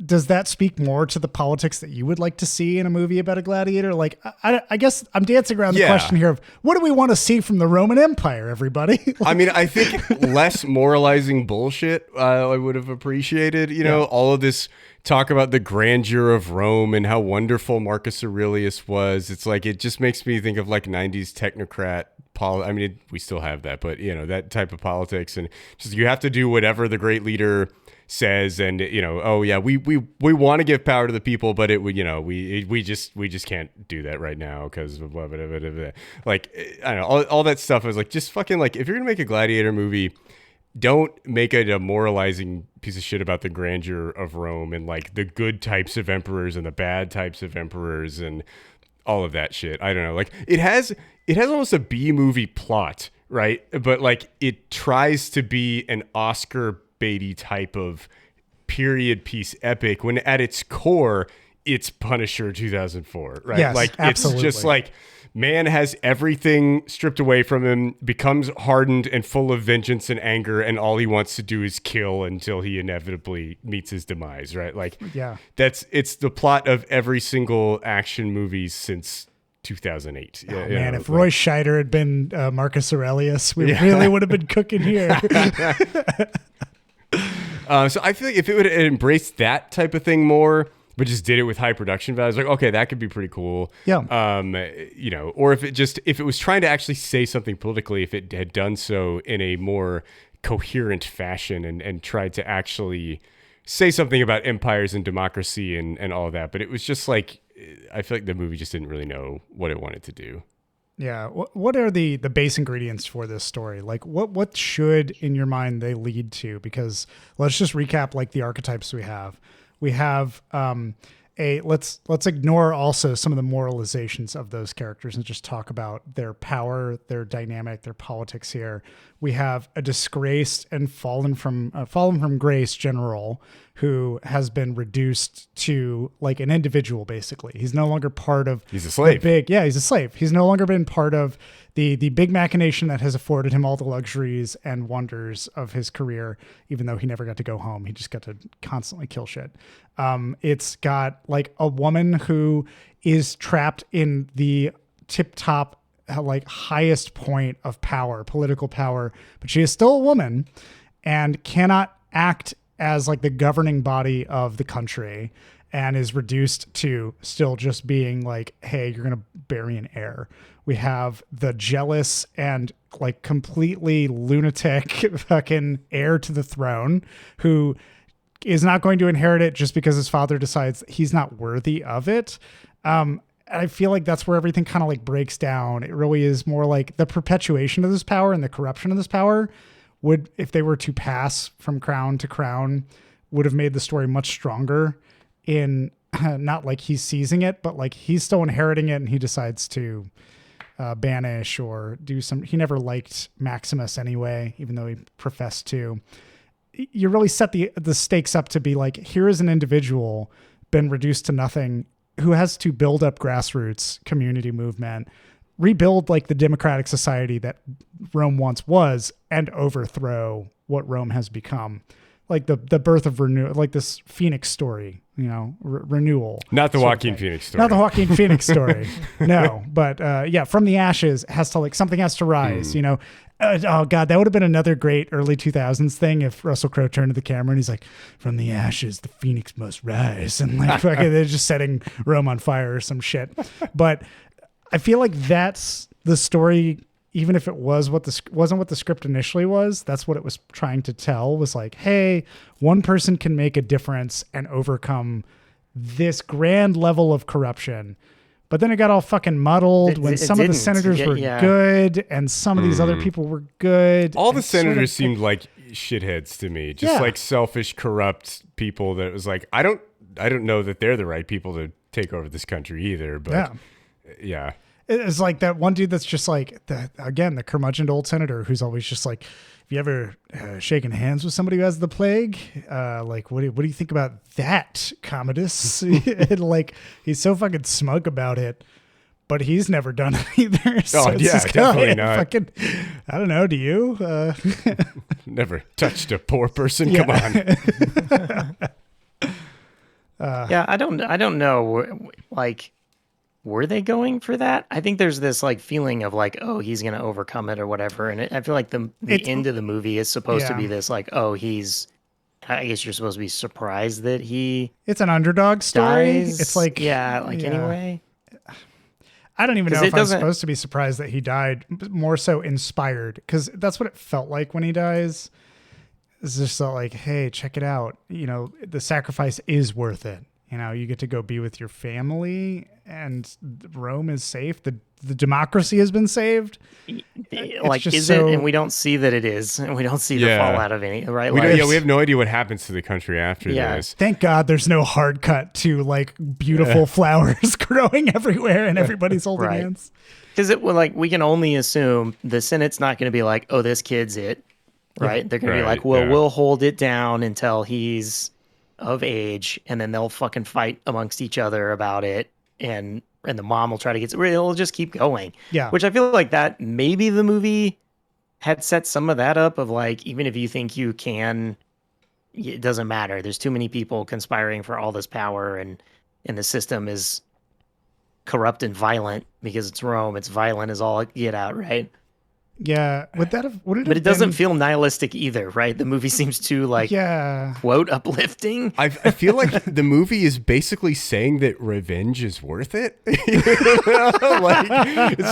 does that speak more to the politics that you would like to see in a movie about a gladiator? Like, I guess I'm dancing around the question here of what do we want to see from the Roman Empire, everybody? Like, I mean, I think less moralizing bullshit I would have appreciated. All of this talk about the grandeur of Rome and how wonderful Marcus Aurelius was. It's like, it just makes me think of like 90s technocrat I mean, we still have that, but that type of politics, and just you have to do whatever the great leader says, and oh yeah, we want to give power to the people, but it would we just can't do that right now because of blah, blah, blah, blah, blah. Like, I don't know, all that stuff. I was like, just fucking, like, if you're gonna make a gladiator movie, don't make it a moralizing piece of shit about the grandeur of Rome and like the good types of emperors and the bad types of emperors and all of that shit. I don't know, like, it has almost a B movie plot, right? But like, it tries to be an Oscar baity type of period piece epic when at its core it's Punisher 2004, right? Yes, like, absolutely. It's just like, man has everything stripped away from him, becomes hardened and full of vengeance and anger, and all he wants to do is kill until he inevitably meets his demise, right? Like, it's the plot of every single action movie since 2008. Oh, man, if Roy Scheider had been Marcus Aurelius, we really would have been cooking here. So I feel like if it would have embraced that type of thing more, but just did it with high production values, like, okay, that could be pretty cool. Yeah. Or if it was trying to actually say something politically, if it had done so in a more coherent fashion and tried to actually say something about empires and democracy and all that. But it was just like, I feel like the movie just didn't really know what it wanted to do. Yeah. What are the base ingredients for this story? Like, what should, in your mind, they lead to? Because let's just recap like the archetypes we have. We have let's ignore also some of the moralizations of those characters and just talk about their power, their dynamic, their politics here. We have a disgraced and fallen from grace general who has been reduced to like an individual, basically. He's no longer part of... He's a slave. He's a slave. He's no longer been part of the big machination that has afforded him all the luxuries and wonders of his career, even though he never got to go home. He just got to constantly kill shit. It's got like a woman who is trapped in the tip-top, like highest point of power, political power, but she is still a woman and cannot act as like the governing body of the country, and is reduced to still just being like, hey, you're going to bury an heir. We have the jealous and like completely lunatic fucking heir to the throne who is not going to inherit it just because his father decides he's not worthy of it. I feel like that's where everything kind of like breaks down. It really is more like the perpetuation of this power and the corruption of this power would, if they were to pass from crown to crown, would have made the story much stronger in not like he's seizing it, but like he's still inheriting it and he decides to banish or do some, he never liked Maximus anyway, even though he professed to. you really set the stakes up to be like, here is an individual been reduced to nothing who has to build up grassroots community movement, rebuild like the democratic society that Rome once was, and overthrow what Rome has become. Like the birth of renewal, like this Phoenix story, renewal. Not the Joaquin Phoenix story. Not the Joaquin Phoenix story. No, but from the ashes has to something has to rise, oh God, that would have been another great early 2000s thing if Russell Crowe turned to the camera and he's like, from the ashes, the Phoenix must rise. And like, fucking, they're just setting Rome on fire or some shit. But I feel like that's the story. Even if it wasn't what the script initially was, that's what it was trying to tell, was like, hey, one person can make a difference and overcome this grand level of corruption. But then it got all fucking muddled when some of the senators were good and some of these other people were good. All the senators seemed like shitheads to me, just like selfish, corrupt people that was like, I don't know that they're the right people to take over this country either, but yeah. It's like that one dude that's just like, the curmudgeon old senator who's always just like, have you ever shaken hands with somebody who has the plague? Like, what do you think about that, Commodus? And like, he's so fucking smug about it, but he's never done it either. So it's just definitely not. Fucking, I don't know. Do you? Never touched a poor person. Come on. I don't know. Like, were they going for that? I think there's this like feeling of like, oh, he's going to overcome it or whatever. And I feel like the end of the movie is supposed to be this like, oh, I guess you're supposed to be surprised that it's an underdog story. Dies. It's like, anyway. I don't even know if I'm supposed to be surprised that he died, more so inspired, because that's what it felt like when he dies. It's just like, hey, check it out. The sacrifice is worth it. You get to go be with your family, and Rome is safe. The democracy has been saved. Like, is it? And we don't see that it is, and we don't see the fallout of any. Right? We have no idea what happens to the country after this. Thank God there's no hard cut to like beautiful flowers growing everywhere, and everybody's holding hands. Because we can only assume the Senate's not going to be like, oh, this kid's it, right? They're going to be like, well, we'll hold it down until he's of age, and then they'll fucking fight amongst each other about it, and the mom will try to it'll just keep going. Which I feel like that maybe the movie had set some of that up of like, even if you think you can, it doesn't matter, there's too many people conspiring for all this power, and the system is corrupt and violent because it's Rome. It's violent as all get out, right? Yeah, would it doesn't feel nihilistic either, right? The movie seems too quote uplifting. I feel like the movie is basically saying that revenge is worth it. It's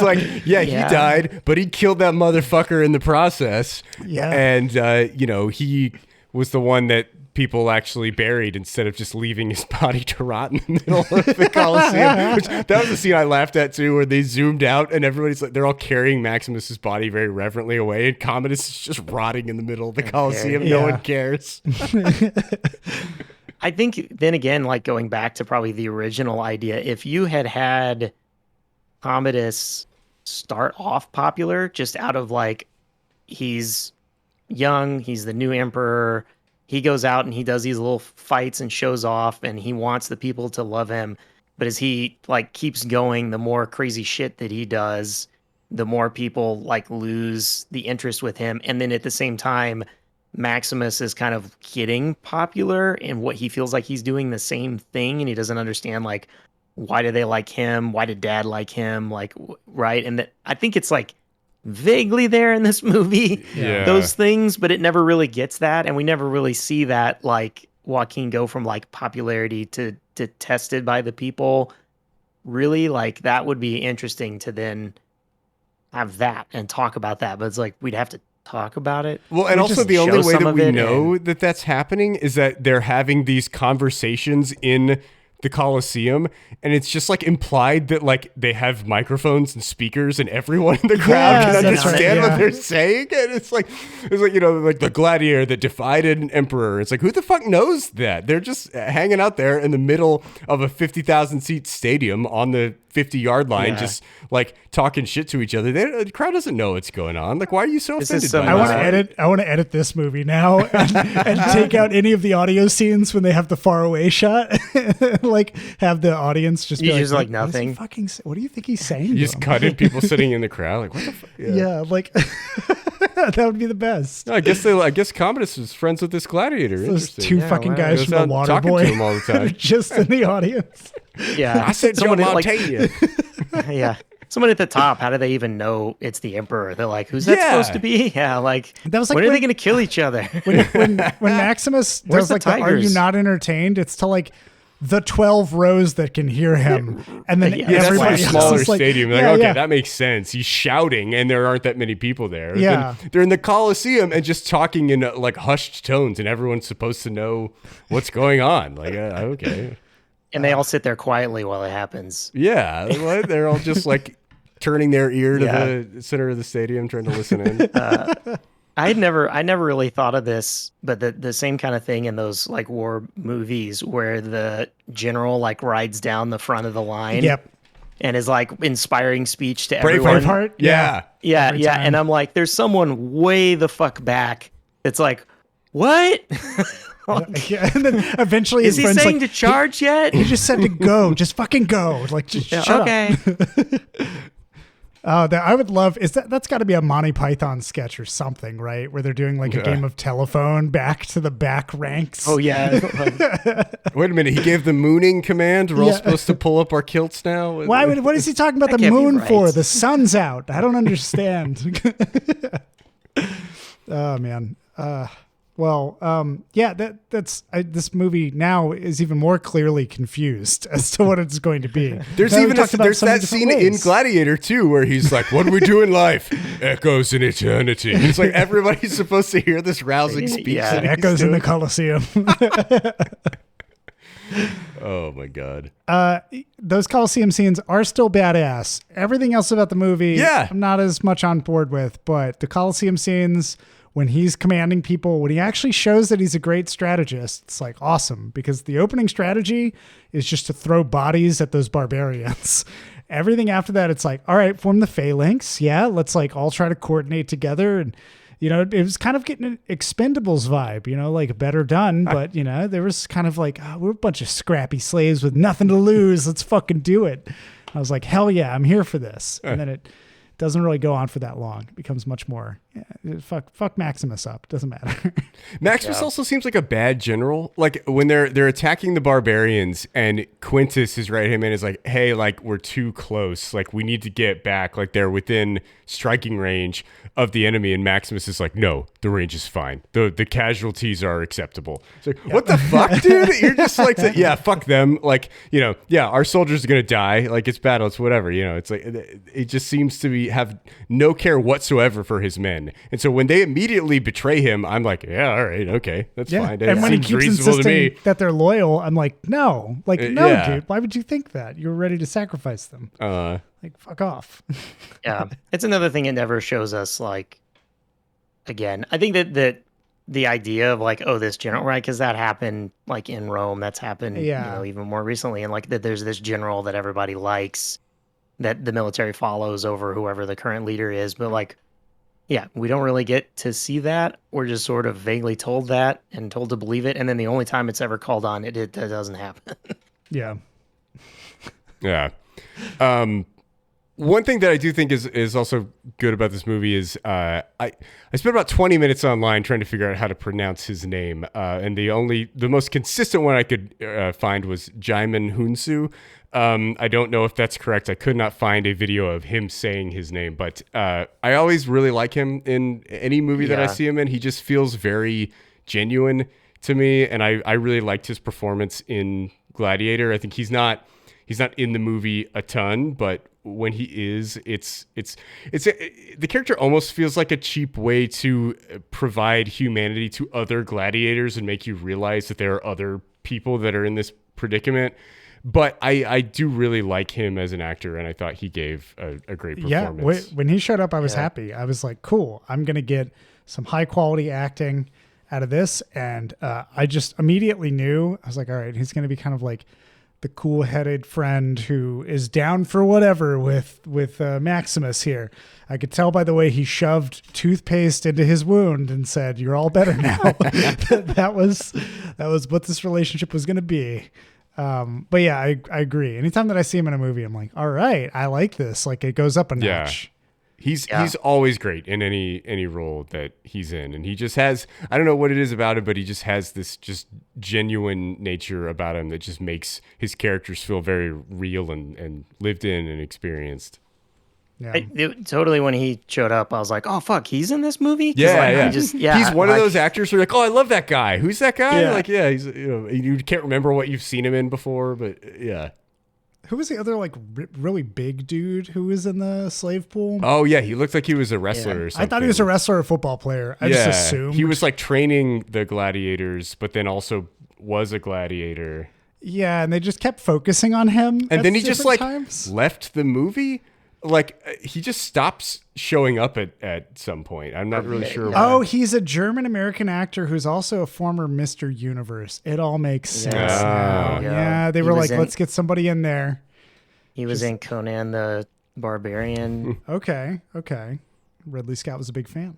like, he died, but he killed that motherfucker in the process. Yeah, and he was the one that people actually buried instead of just leaving his body to rot in the middle of the Colosseum. That was the scene I laughed at too, where they zoomed out and everybody's like, they're all carrying Maximus's body very reverently away, and Commodus is just rotting in the middle of the Colosseum. No one cares. I think then again, like going back to probably the original idea, if you had Commodus start off popular just out of like, he's young, he's the new emperor, he goes out and he does these little fights and shows off, and he wants the people to love him. But as he like keeps going, the more crazy shit that he does, the more people like lose the interest with him. And then at the same time, Maximus is kind of getting popular, and what he feels like he's doing the same thing, and he doesn't understand like, why do they like him? Why did Dad like him? Like, right? And I think it's like vaguely there in this movie, those things, but it never really gets that, and we never really see that like Joaquin go from like popularity to tested by the people. Really, like that would be interesting to then have that and talk about that, but it's like we'd have to talk about it. Well, and also the only way that we know that that's happening is that they're having these conversations in the Colosseum, and it's just like implied that like they have microphones and speakers and everyone in the crowd Yeah, can that's understand right, what they're saying. And it's like like the gladiator that defied an emperor. It's like, who the fuck knows that? They're just hanging out there in the middle of a 50,000 seat stadium on the 50-yard line, just like talking shit to each other. The crowd doesn't know what's going on. Like, why are you so offended by that? I want to edit this movie now and take out any of the audio scenes when they have the far away shot. Like, have the audience just be like nothing. What do you think he's saying? You just cut it. People sitting in the crowd, like, what the fuck? Yeah, like that would be the best. No, I guess Commodus is friends with this gladiator. Those two fucking guys from the Water talking Boy to him all the time. just in the audience. Yeah, I said Joe Montana. Yeah. Someone at the top, how do they even know it's the Emperor? They're like, who's that supposed to be? Yeah, like, that was like when are they going to kill each other? when Maximus does like the "Are you not entertained?" It's to like the 12 rows that can hear him, and then everybody that's like a smaller else is stadium. Like, that makes sense. He's shouting, and there aren't that many people there. Yeah, they're in the Colosseum and just talking in like hushed tones, and everyone's supposed to know what's going on. Like, okay. And they all sit there quietly while it happens. Yeah, they're all just like turning their ear to the center of the stadium, trying to listen in. I never really thought of this, but the same kind of thing in those like war movies where the general like rides down the front of the line. Yep. And is like inspiring speech to everyone. Braveheart. Yeah. And I'm like, there's someone way the fuck back that's like, what? And then eventually is his he friend's saying like, to charge yet? He just said to go. Just fucking go. Like, just shut up. That I would love that's got to be a Monty Python sketch or something, right? Where they're doing like a game of telephone back to the back ranks. Oh yeah. Wait a minute, he gave the mooning command. We're all supposed to pull up our kilts now. What is he talking about the moon for? The sun's out. I don't understand. Oh man. This movie now is even more clearly confused as to what it's going to be. There's that scene in Gladiator too where he's like, "What do we do in life? Echoes in eternity." It's like everybody's supposed to hear this rousing speech. Yeah, echoes in the Colosseum. Oh my god. Those Colosseum scenes are still badass. Everything else about the movie, I'm not as much on board with, but the Colosseum scenes, when he's commanding people, when he actually shows that he's a great strategist, it's like awesome, because the opening strategy is just to throw bodies at those barbarians. Everything after that, it's like, all right, form the phalanx. Yeah, let's like all try to coordinate together. And, it was kind of getting an Expendables vibe, like better done. But, there was kind of like, we're a bunch of scrappy slaves with nothing to lose. Let's fucking do it. I was like, hell yeah, I'm here for this. And then it doesn't really go on for that long. It becomes much more, fuck Maximus up. Doesn't matter. Maximus also seems like a bad general. Like when they're attacking the barbarians and Quintus, his right hand man, is like, hey, like we're too close. Like we need to get back. Like they're within striking range of the enemy. And Maximus is like, no, the range is fine. The casualties are acceptable. It's like, what the fuck, dude? You're just like, yeah, fuck them. Like, our soldiers are going to die. Like it's battle. It's whatever. It's like, it just seems to have no care whatsoever for his men. And so when they immediately betray him, I'm like, yeah, all right, okay, that's fine. And when he keeps insisting that they're loyal, I'm like, no, dude, why would you think that? You were ready to sacrifice them. Like, fuck off. Yeah, it's another thing it never shows us. Like, again, I think that the idea of like, oh, this general, right? Because that happened like in Rome. That's happened, even more recently, and like that there's this general that everybody likes, that the military follows over whoever the current leader is, but like. Yeah, we don't really get to see that. We're just sort of vaguely told that and told to believe it. And then the only time it's ever called on, it doesn't happen. Yeah. Yeah. One thing that I do think is also good about this movie is I spent about 20 minutes online trying to figure out how to pronounce his name. And the most consistent one I could find was Jaimin Hunsu. I don't know if that's correct. I could not find a video of him saying his name, but I always really like him in any movie that I see him in. He just feels very genuine to me, and I really liked his performance in Gladiator. I think he's not in the movie a ton, but when he is, the character almost feels like a cheap way to provide humanity to other gladiators and make you realize that there are other people that are in this predicament. But I do really like him as an actor, and I thought he gave a great performance. Yeah, when he showed up, I was happy. I was like, cool, I'm going to get some high quality acting out of this. And I just immediately knew, I was like, all right, he's going to be kind of like the cool-headed friend who is down for whatever with Maximus here. I could tell by the way he shoved toothpaste into his wound and said, "You're all better now." that was what this relationship was going to be. But yeah, I agree. Anytime that I see him in a movie, I'm like, all right, I like this. Like it goes up a notch. He's always great in any role that he's in, and he just has, I don't know what it is about him, but he just has this just genuine nature about him that just makes his characters feel very real and lived in and experienced. Yeah. Totally. When he showed up, I was like, "Oh fuck, he's in this movie." Yeah, yeah. He's one of those actors who are like, "Oh, I love that guy. Who's that guy?" Yeah. Like, yeah, he's you can't remember what you've seen him in before, but yeah. Who was the other like really big dude who was in the slave pool? Oh yeah, he looked like he was a wrestler or something. I thought he was a wrestler or football player. I just assumed he was like training the gladiators, but then also was a gladiator. Yeah, and they just kept focusing on him. And then he just like left the movie. Like he just stops showing up at some point. I'm not really sure. Oh, he's a German American actor who's also a former Mr. Universe. It all makes sense now. Yeah, they were like, let's get somebody in there. He was in Conan the Barbarian. Okay. Ridley Scott was a big fan.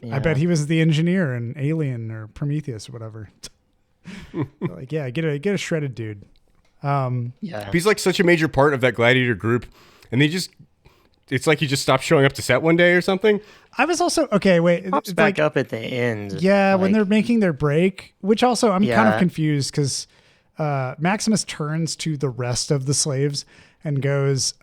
Yeah. I bet he was the engineer in Alien or Prometheus or whatever. Like, yeah, get a shredded dude. He's like such a major part of that gladiator group. And it's like he just stopped showing up to set one day or something. I was also, okay, wait. Pops back up at the end. Yeah, when they're making their break, which also I'm kind of confused because Maximus turns to the rest of the slaves and goes,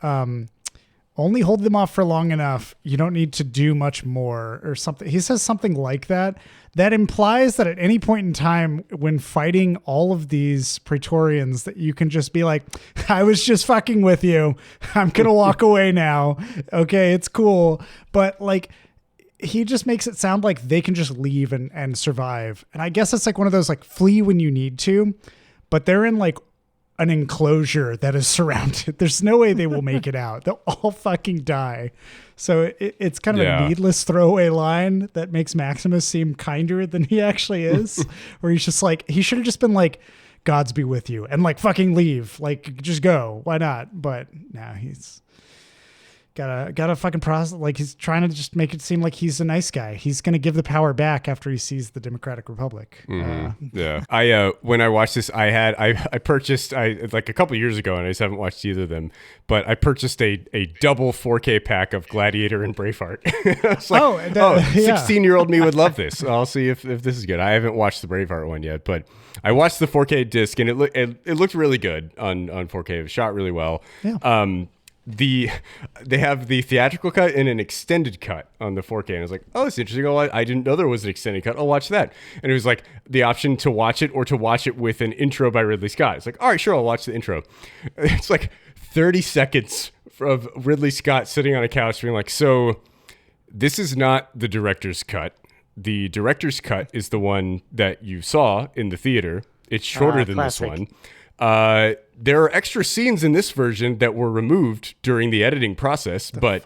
only hold them off for long enough. You don't need to do much more or something. He says something like that. That implies that at any point in time when fighting all of these Praetorians that you can just be like, I was just fucking with you. I'm going to walk away now. Okay, it's cool. But like, he just makes it sound like they can just leave and survive. And I guess it's like one of those like flee when you need to, but they're in like an enclosure that is surrounded. There's no way they will make it out. They'll all fucking die. So it's kind of a needless throwaway line that makes Maximus seem kinder than he actually is, where he's just like, he should have just been like, "Gods be with you," and like fucking leave. Like, just go. Why not? But now he's got a fucking process. Like, he's trying to just make it seem like he's a nice guy. He's going to give the power back after he sees the Democratic Republic. Yeah. When I watched this, I purchased like a couple years ago, and I just haven't watched either of them, but I purchased a double 4K pack of Gladiator and Braveheart. I was like, 16-year-old me would love this. I'll see if this is good. I haven't watched the Braveheart one yet, but I watched the 4K disc, and it looked really good on 4K. It was shot really well. Yeah. They have the theatrical cut and an extended cut on the 4K, and I was like, oh, that's interesting. Oh, I didn't know there was an extended cut. I'll watch that. And it was like the option to watch it or to watch it with an intro by Ridley Scott. It's like, all right, sure, I'll watch the intro. It's like 30 seconds of Ridley Scott sitting on a couch being like, so this is not the director's cut. The director's cut is the one that you saw in the theater. It's shorter than classic. This one. There are extra scenes in this version that were removed during the editing process, but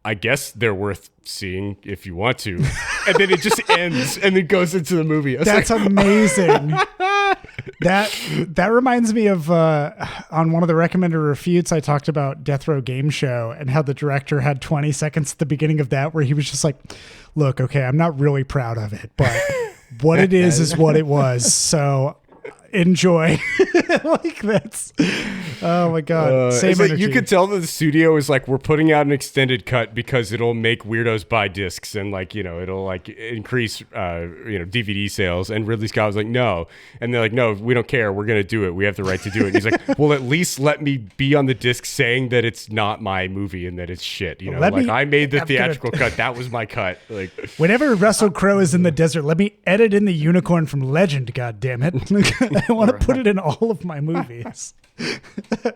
I guess they're worth seeing if you want to. And then it just ends and then goes into the movie. That's like, amazing. That reminds me of on one of the recommended refutes, I talked about Death Row Game Show and how the director had 20 seconds at the beginning of that where he was just like, look, okay, I'm not really proud of it, but what it is what it was. So enjoy. Like that's, oh my god, same energy. Like, you could tell that the studio is like, we're putting out an extended cut because it'll make weirdos buy discs and like, you know, it'll like increase DVD sales. And Ridley Scott was like, no, and they're like, no, we don't care, we're gonna do it, we have the right to do it. And he's like, well, at least let me be on the disc saying that it's not my movie and that it's shit, you know, I made the theatrical cut, that was my cut. Like, whenever Russell Crowe is in the desert, let me edit in the unicorn from Legend, god damn it. I want to put it in all of my movies. Is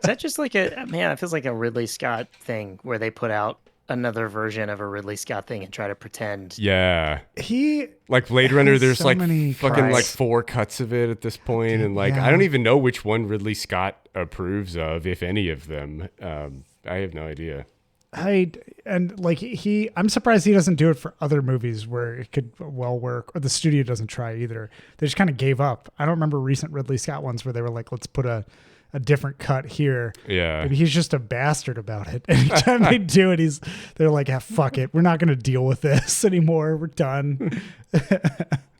that just like it feels like a Ridley Scott thing where they put out another version of a Ridley Scott thing and try to pretend. Yeah. He Like Blade Runner, has there's so like many fucking like cuts. 4 cuts of it at this point, and like yeah. I don't even know which one Ridley Scott approves of, if any of them. I have no idea. I'm surprised he doesn't do it for other movies where it could well work, or the studio doesn't try either. They just kind of gave up. I don't remember recent Ridley Scott ones where they were like, let's put a different cut here. Yeah. Maybe he's just a bastard about it. Anytime they do it, they're like, ah, fuck it. We're not going to deal with this anymore. We're done.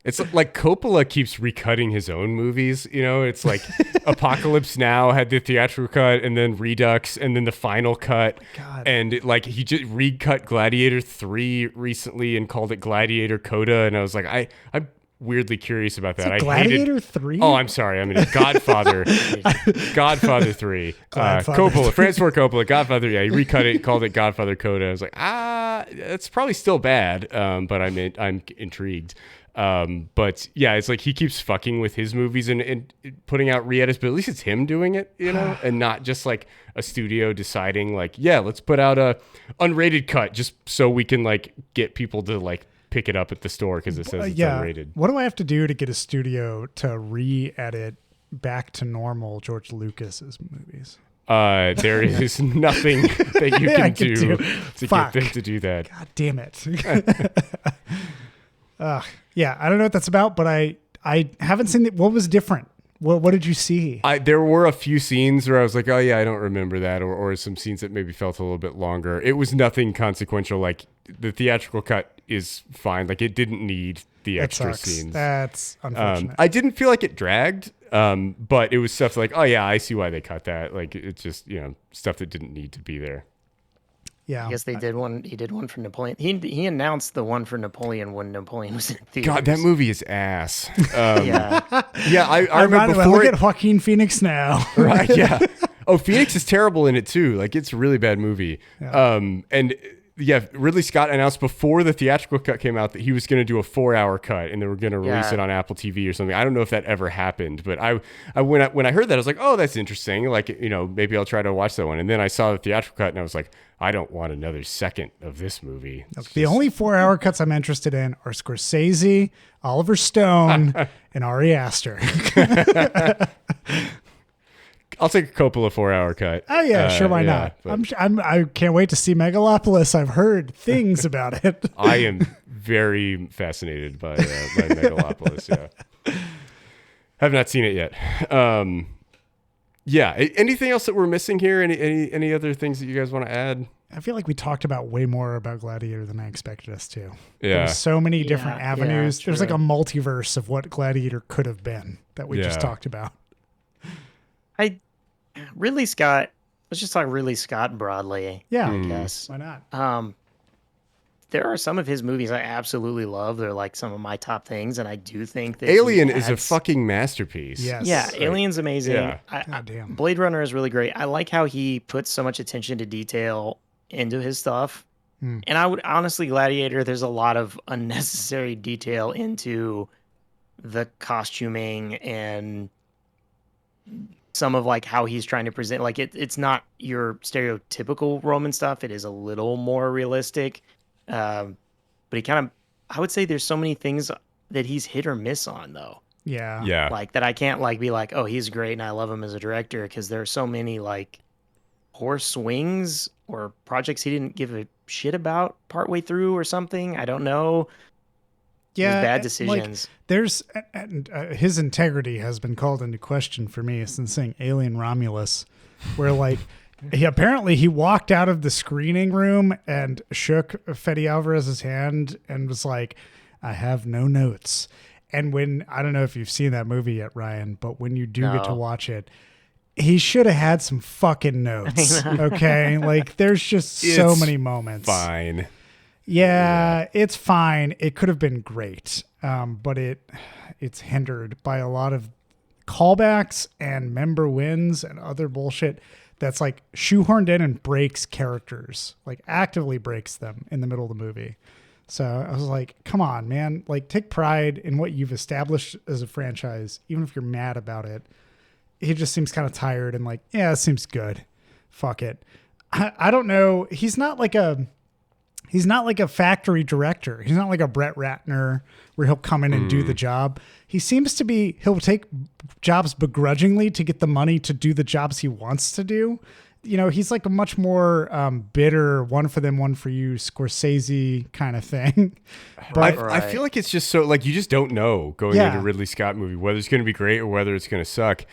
It's like Coppola keeps recutting his own movies. You know, it's like Apocalypse Now had the theatrical cut, and then Redux, and then the final cut. God. And like he just recut Gladiator 3 recently and called it Gladiator Coda. And I was like, I'm weirdly curious about that. I Gladiator hated 3? Oh, I'm sorry. I mean, Godfather. Godfather 3. Godfather Coppola. 3. Francis Ford Coppola. Godfather. Yeah, he recut it, called it Godfather Coda. I was like, it's probably still bad, but I'm intrigued. But yeah, it's like he keeps fucking with his movies and putting out re-edits, but at least it's him doing it, you know, and not just like a studio deciding like, yeah, let's put out a unrated cut just so we can like get people to like pick it up at the store because it says it's unrated. What do I have to do to get a studio to re-edit back to normal George Lucas's movies? There is nothing that you can do to Fuck. get them to do that. God damn it. Yeah, I don't know what that's about, but I haven't seen it. What was different? What did you see? There were a few scenes where I was like, oh yeah, I don't remember that, or some scenes that maybe felt a little bit longer. It was nothing consequential. Like the theatrical cut is fine. Like it didn't need the extra scenes. That's unfortunate. I didn't feel like it dragged, but it was stuff like, oh yeah, I see why they cut that. Like it's just, you know, stuff that didn't need to be there. Yeah, I guess they did one. He did one for Napoleon. He announced the one for Napoleon when Napoleon was in theaters. God, that movie is ass. Yeah. Yeah, I remember before look at Joaquin Phoenix now. Right, yeah. Oh, Phoenix is terrible in it too. Like it's a really bad movie. Yeah. And yeah, Ridley Scott announced before the theatrical cut came out that he was going to do a 4-hour cut and they were going to release it on Apple TV or something. I don't know if that ever happened, but when I heard that, I was like, oh, that's interesting. Like, you know, maybe I'll try to watch that one. And then I saw the theatrical cut and I was like, I don't want another second of this movie. The only 4-hour cuts I'm interested in are Scorsese, Oliver Stone, and Ari Aster. I'll take a Coppola 4-hour cut. Oh yeah, sure, why not? I can't wait to see Megalopolis. I've heard things about it. I am very fascinated by Megalopolis. Yeah, have not seen it yet. Yeah. Anything else that we're missing here? Any other things that you guys want to add? I feel like we talked about way more about Gladiator than I expected us to. Yeah. There's so many different avenues. true. There's like a multiverse of what Gladiator could have been that we just talked about. Ridley Scott. Let's just talk Ridley Scott broadly. Yeah. I guess. Why not? There are some of his movies I absolutely love. They're like some of my top things, and I do think that Alien is a fucking masterpiece. Yes. Yeah, Alien's amazing. Yeah. God damn. Blade Runner is really great. I like how he puts so much attention to detail into his stuff. And I would honestly, Gladiator, there's a lot of unnecessary detail into the costuming and some of like how he's trying to present. Like it's not your stereotypical Roman stuff. It is a little more realistic. But he kind of, I would say there's so many things that he's hit or miss on though. Yeah. Yeah. Like that I can't like be like, oh, he's great and I love him as a director, because there are so many like poor swings or projects he didn't give a shit about partway through or something. I don't know. Yeah. Bad decisions. Like, there's his integrity has been called into question for me since seeing Alien Romulus, where like he walked out of the screening room and shook Fede Alvarez's hand and was like, I have no notes. And when, I don't know if you've seen that movie yet, Ryan, but when you do get to watch it, he should have had some fucking notes. Okay. Like there's just so many moments. Fine. Yeah, it's fine. It could have been great. But it's hindered by a lot of callbacks and member wins and other bullshit that's like shoehorned in and breaks characters, like actively breaks them in the middle of the movie. So I was like, come on, man, like take pride in what you've established as a franchise, even if you're mad about it. He just seems kind of tired and like, yeah, it seems good. Fuck it. I don't know. He's not like he's not like a factory director. He's not like a Brett Ratner where he'll come in and do the job. He seems to be, he'll take jobs begrudgingly to get the money to do the jobs he wants to do. You know, he's like a much more bitter, one for them, one for you, Scorsese kind of thing. But I feel like it's just so, like, you just don't know going into a Ridley Scott movie whether it's going to be great or whether it's going to suck.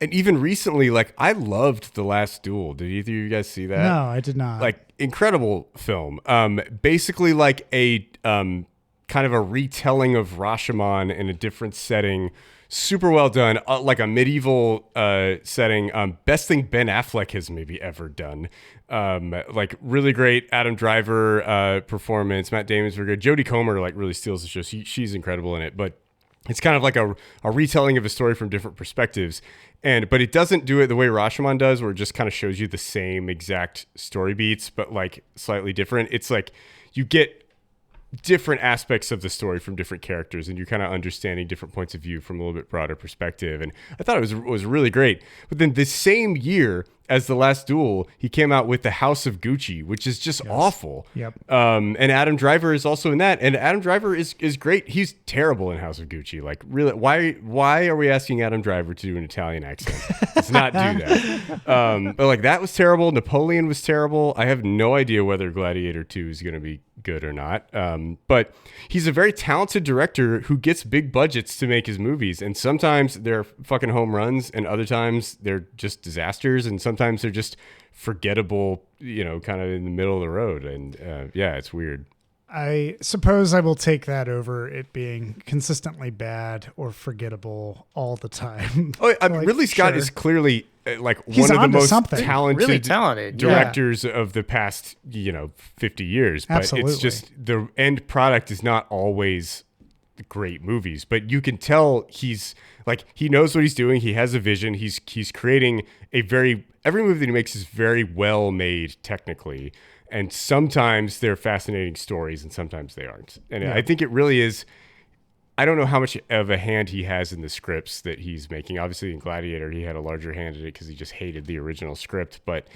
And even recently, like, I loved The Last Duel. Did either of you guys see that? No, I did not. Like, incredible film. Basically like a kind of a retelling of Rashomon in a different setting. Super well done, like a medieval setting. Best thing Ben Affleck has maybe ever done. Like really great Adam Driver performance. Matt Damon's very good. Jodie Comer like really steals the show. She's incredible in it. But it's kind of like a retelling of a story from different perspectives. But it doesn't do it the way Rashomon does, where it just kind of shows you the same exact story beats, but like slightly different. It's like you get different aspects of the story from different characters, and you're kind of understanding different points of view from a little bit broader perspective. And I thought it was really great. But then the same year as The Last Duel, he came out with The House of Gucci, which is just awful. Yep. And Adam Driver is also in that. And Adam Driver is great. He's terrible in House of Gucci. Like, really, why are we asking Adam Driver to do an Italian accent? Let's not do that. But like, that was terrible. Napoleon was terrible. I have no idea whether Gladiator 2 is going to be good or not. But he's a very talented director who gets big budgets to make his movies. And sometimes they're fucking home runs, and other times they're just disasters. And sometimes they're just forgettable, you know, kind of in the middle of the road. And yeah, it's weird. I suppose I will take that over it being consistently bad or forgettable all the time. Oh, I mean, like, Ridley Scott is clearly like He's one of the onto most something. Really talented talented directors of the past, 50 years. But Absolutely. it's just the end product is not always great movies, but you can tell he's like, he knows what he's doing. He has a vision. He's creating every movie that he makes is very well made technically. And sometimes they're fascinating stories and sometimes they aren't. And I think it really is, I don't know how much of a hand he has in the scripts that he's making. Obviously in Gladiator, he had a larger hand in it because he just hated the original script. But,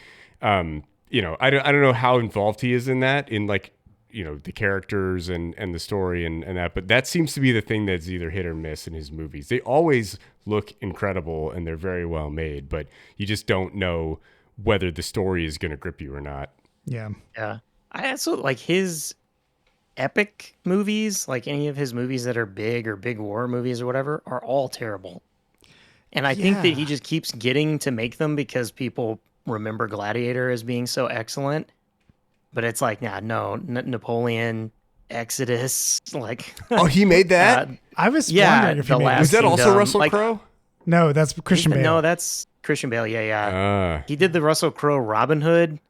I don't know how involved he is in that, in like, the characters and the story and that. But that seems to be the thing that's either hit or miss in his movies. They always look incredible and they're very well made, but you just don't know whether the story is going to grip you or not. Yeah. Yeah. I also like his epic movies, like any of his movies that are big or big war movies or whatever, are all terrible. And I think that he just keeps getting to make them because people remember Gladiator as being so excellent. But it's like, Napoleon, Exodus, like. Oh, he made that? I was wondering if he made that. Was that also Russell Crowe? No, that's Christian Bale. No, that's Christian Bale. Yeah. He did the Russell Crowe Robin Hood.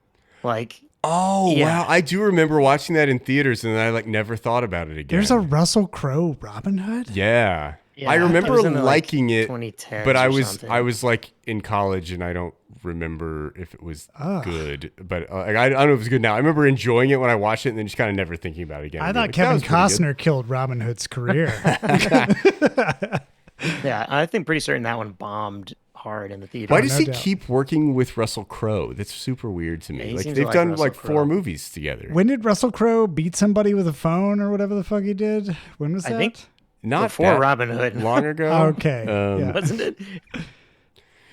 Like. Oh, wow. I do remember watching that in theaters and I like never thought about it again. There's a Russell Crowe Robin Hood? Yeah. I remember liking it, but I was like in college and I don't remember if it was good, but I don't know if it's good now. I remember enjoying it when I watched it and then just kind of never thinking about it again. I thought Kevin Costner killed Robin Hood's career. Yeah, I think pretty certain that one bombed hard in the theater. Why does he keep working with Russell Crowe? That's super weird to me. Like they've done like 4 movies together. When did Russell Crowe beat somebody with a phone or whatever the fuck he did? When was that? I think not before Robin Hood. Long ago. Okay. Wasn't it?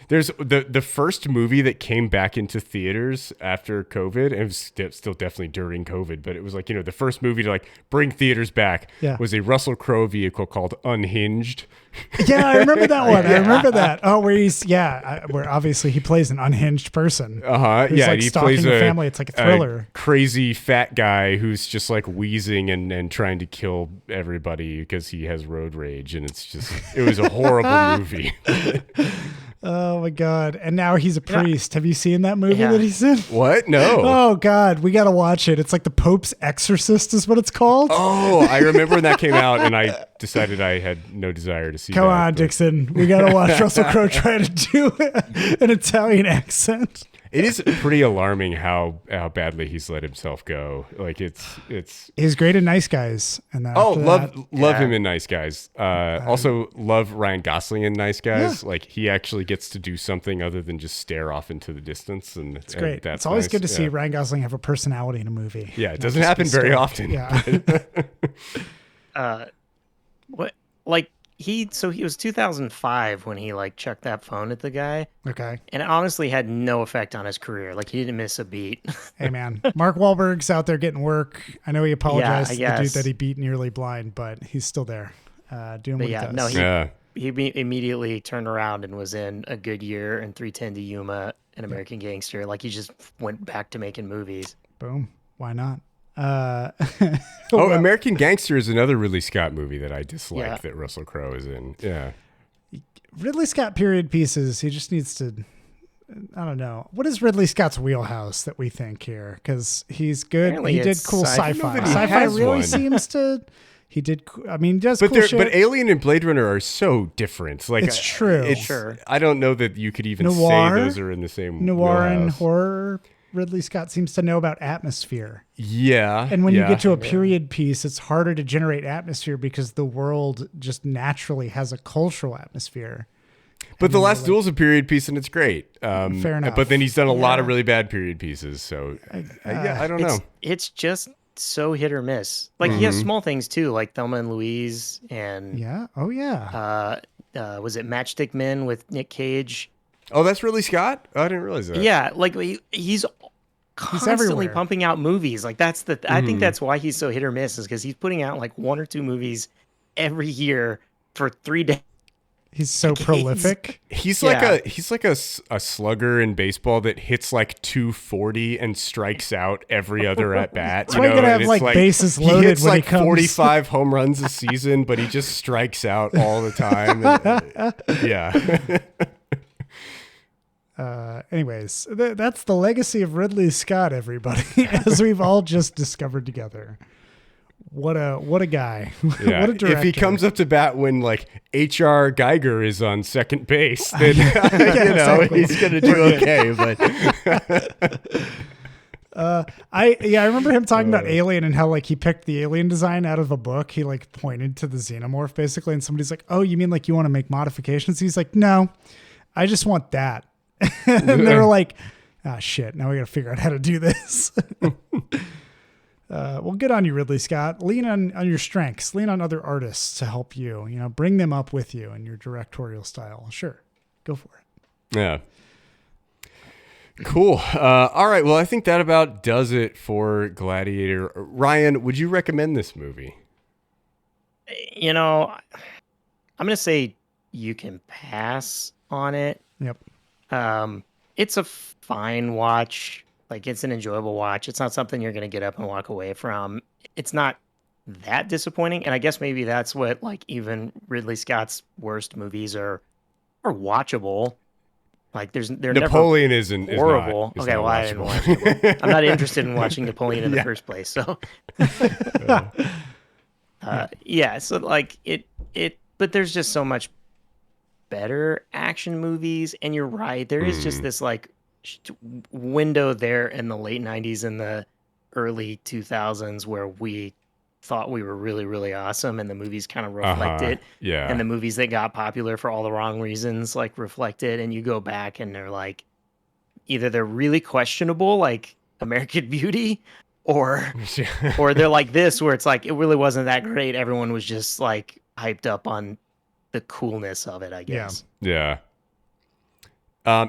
There's the first movie that came back into theaters after COVID, and it was still definitely during COVID, but it was like, the first movie to like bring theaters back was a Russell Crowe vehicle called Unhinged. Yeah, I remember that one. I remember that. Oh, where obviously he plays an unhinged person. Who's like he stalking plays the family. It's like a thriller. Crazy fat guy who's just like wheezing and trying to kill everybody because he has road rage, and it was a horrible movie. Oh my God. And now he's a priest. Have you seen that movie that he's in? What? No. Oh God. We got to watch it. It's like the Pope's Exorcist is what it's called. Oh, I remember when that came out and I decided I had no desire to see Come that. on, Dixon. We got to watch Russell Crowe try to do an Italian accent. It is pretty alarming how badly he's let himself go. Like it's He's great in Nice Guys, and then love him in Nice Guys. Also love Ryan Gosling in Nice Guys. Yeah. Like he actually gets to do something other than just stare off into the distance, and it's great. That's it's always nice. good to see Ryan Gosling have a personality in a movie. Yeah, it doesn't happen very often. Yeah. He was 2005 when he like chucked that phone at the guy. Okay. And it honestly had no effect on his career. Like he didn't miss a beat. Hey man, Mark Wahlberg's out there getting work. I know he apologized to the dude guess. that he beat Nearly Blind, but he's still there, doing what he does. No, he immediately turned around and was in A Good Year and 3:10 to Yuma, An American Gangster. Like he just went back to making movies. Boom. Why not? American Gangster is another Ridley Scott movie that I dislike that Russell Crowe is in. Yeah. Ridley Scott period pieces. He just needs to. I don't know. What is Ridley Scott's wheelhouse that we think here? Because he's good. Apparently he did it's cool sci-fi. sci-fi. Nobody Sci-fi has really one. seems to. He did. I mean, he does But cool shit. but Alien and Blade Runner are so different. Like It's true. Sure. I don't know that you could even Noir? say those are in the same Noir and wheelhouse. horror. Ridley Scott seems to know about atmosphere. Yeah. And when you yeah. get to a period piece, it's harder to generate atmosphere because the world just naturally has a cultural atmosphere. But The Last Duel's a period piece and it's great. Fair enough. But then he's done a lot of really bad period pieces. So I don't know. It's just so hit or miss. Like he has small things too, like Thelma and Louise and Yeah. Oh, yeah. was it Matchstick Men with Nick Cage? Oh, that's Ridley Scott? Oh, I didn't realize that. Yeah, like he's constantly everywhere. pumping out movies. Like that's I think that's why he's so hit or miss, is because he's putting out like 1 or 2 movies every year for 3 days. He's so prolific. He's like a slugger in baseball that hits like 240 and strikes out every other at bat. That's why you gotta have and like it's bases he loaded hits when like he comes. 45 home runs a season, but he just strikes out all the time. Yeah. Anyways, that's the legacy of Ridley Scott, everybody, as we've all just discovered together. What a guy. Yeah. What a director. If he comes up to bat when like H.R. Geiger is on second base, then exactly. he's gonna do okay. But I remember him talking about Alien and how like he picked the alien design out of a book. He like pointed to the xenomorph basically, and somebody's like, "Oh, you mean like you want to make modifications?" He's like, "No, I just want that." And they were like, "Ah, shit! Now we got to figure out how to do this." Well, good on you, Ridley Scott. Lean on your strengths. Lean on other artists to help you. You know, bring them up with you in your directorial style. Sure, go for it. yeah. Cool. All right. Well, I think that about does it for Gladiator. Ryan, would you recommend this movie? You know, I'm gonna say you can pass on it. Yep. It's a fine watch. Like it's an enjoyable watch. It's not something you're gonna get up and walk away from. It's not that disappointing, and I guess maybe that's what like even Ridley Scott's worst movies are watchable. Like they're Napoleon never isn't horrible. Is Okay, not well I didn't watchable. watch it. I'm not interested in watching Napoleon in the first place. So yeah, so like it but there's just so much better action movies, and you're right, there is just this like window there in the late 90s and the early 2000s where we thought we were really, really awesome, and the movies kind of reflect it. Yeah. And the movies that got popular for all the wrong reasons like reflect it, and you go back and they're like either they're really questionable like American Beauty, or they're like this where it's like it really wasn't that great. Everyone was just like hyped up on the coolness of it, I guess. Yeah.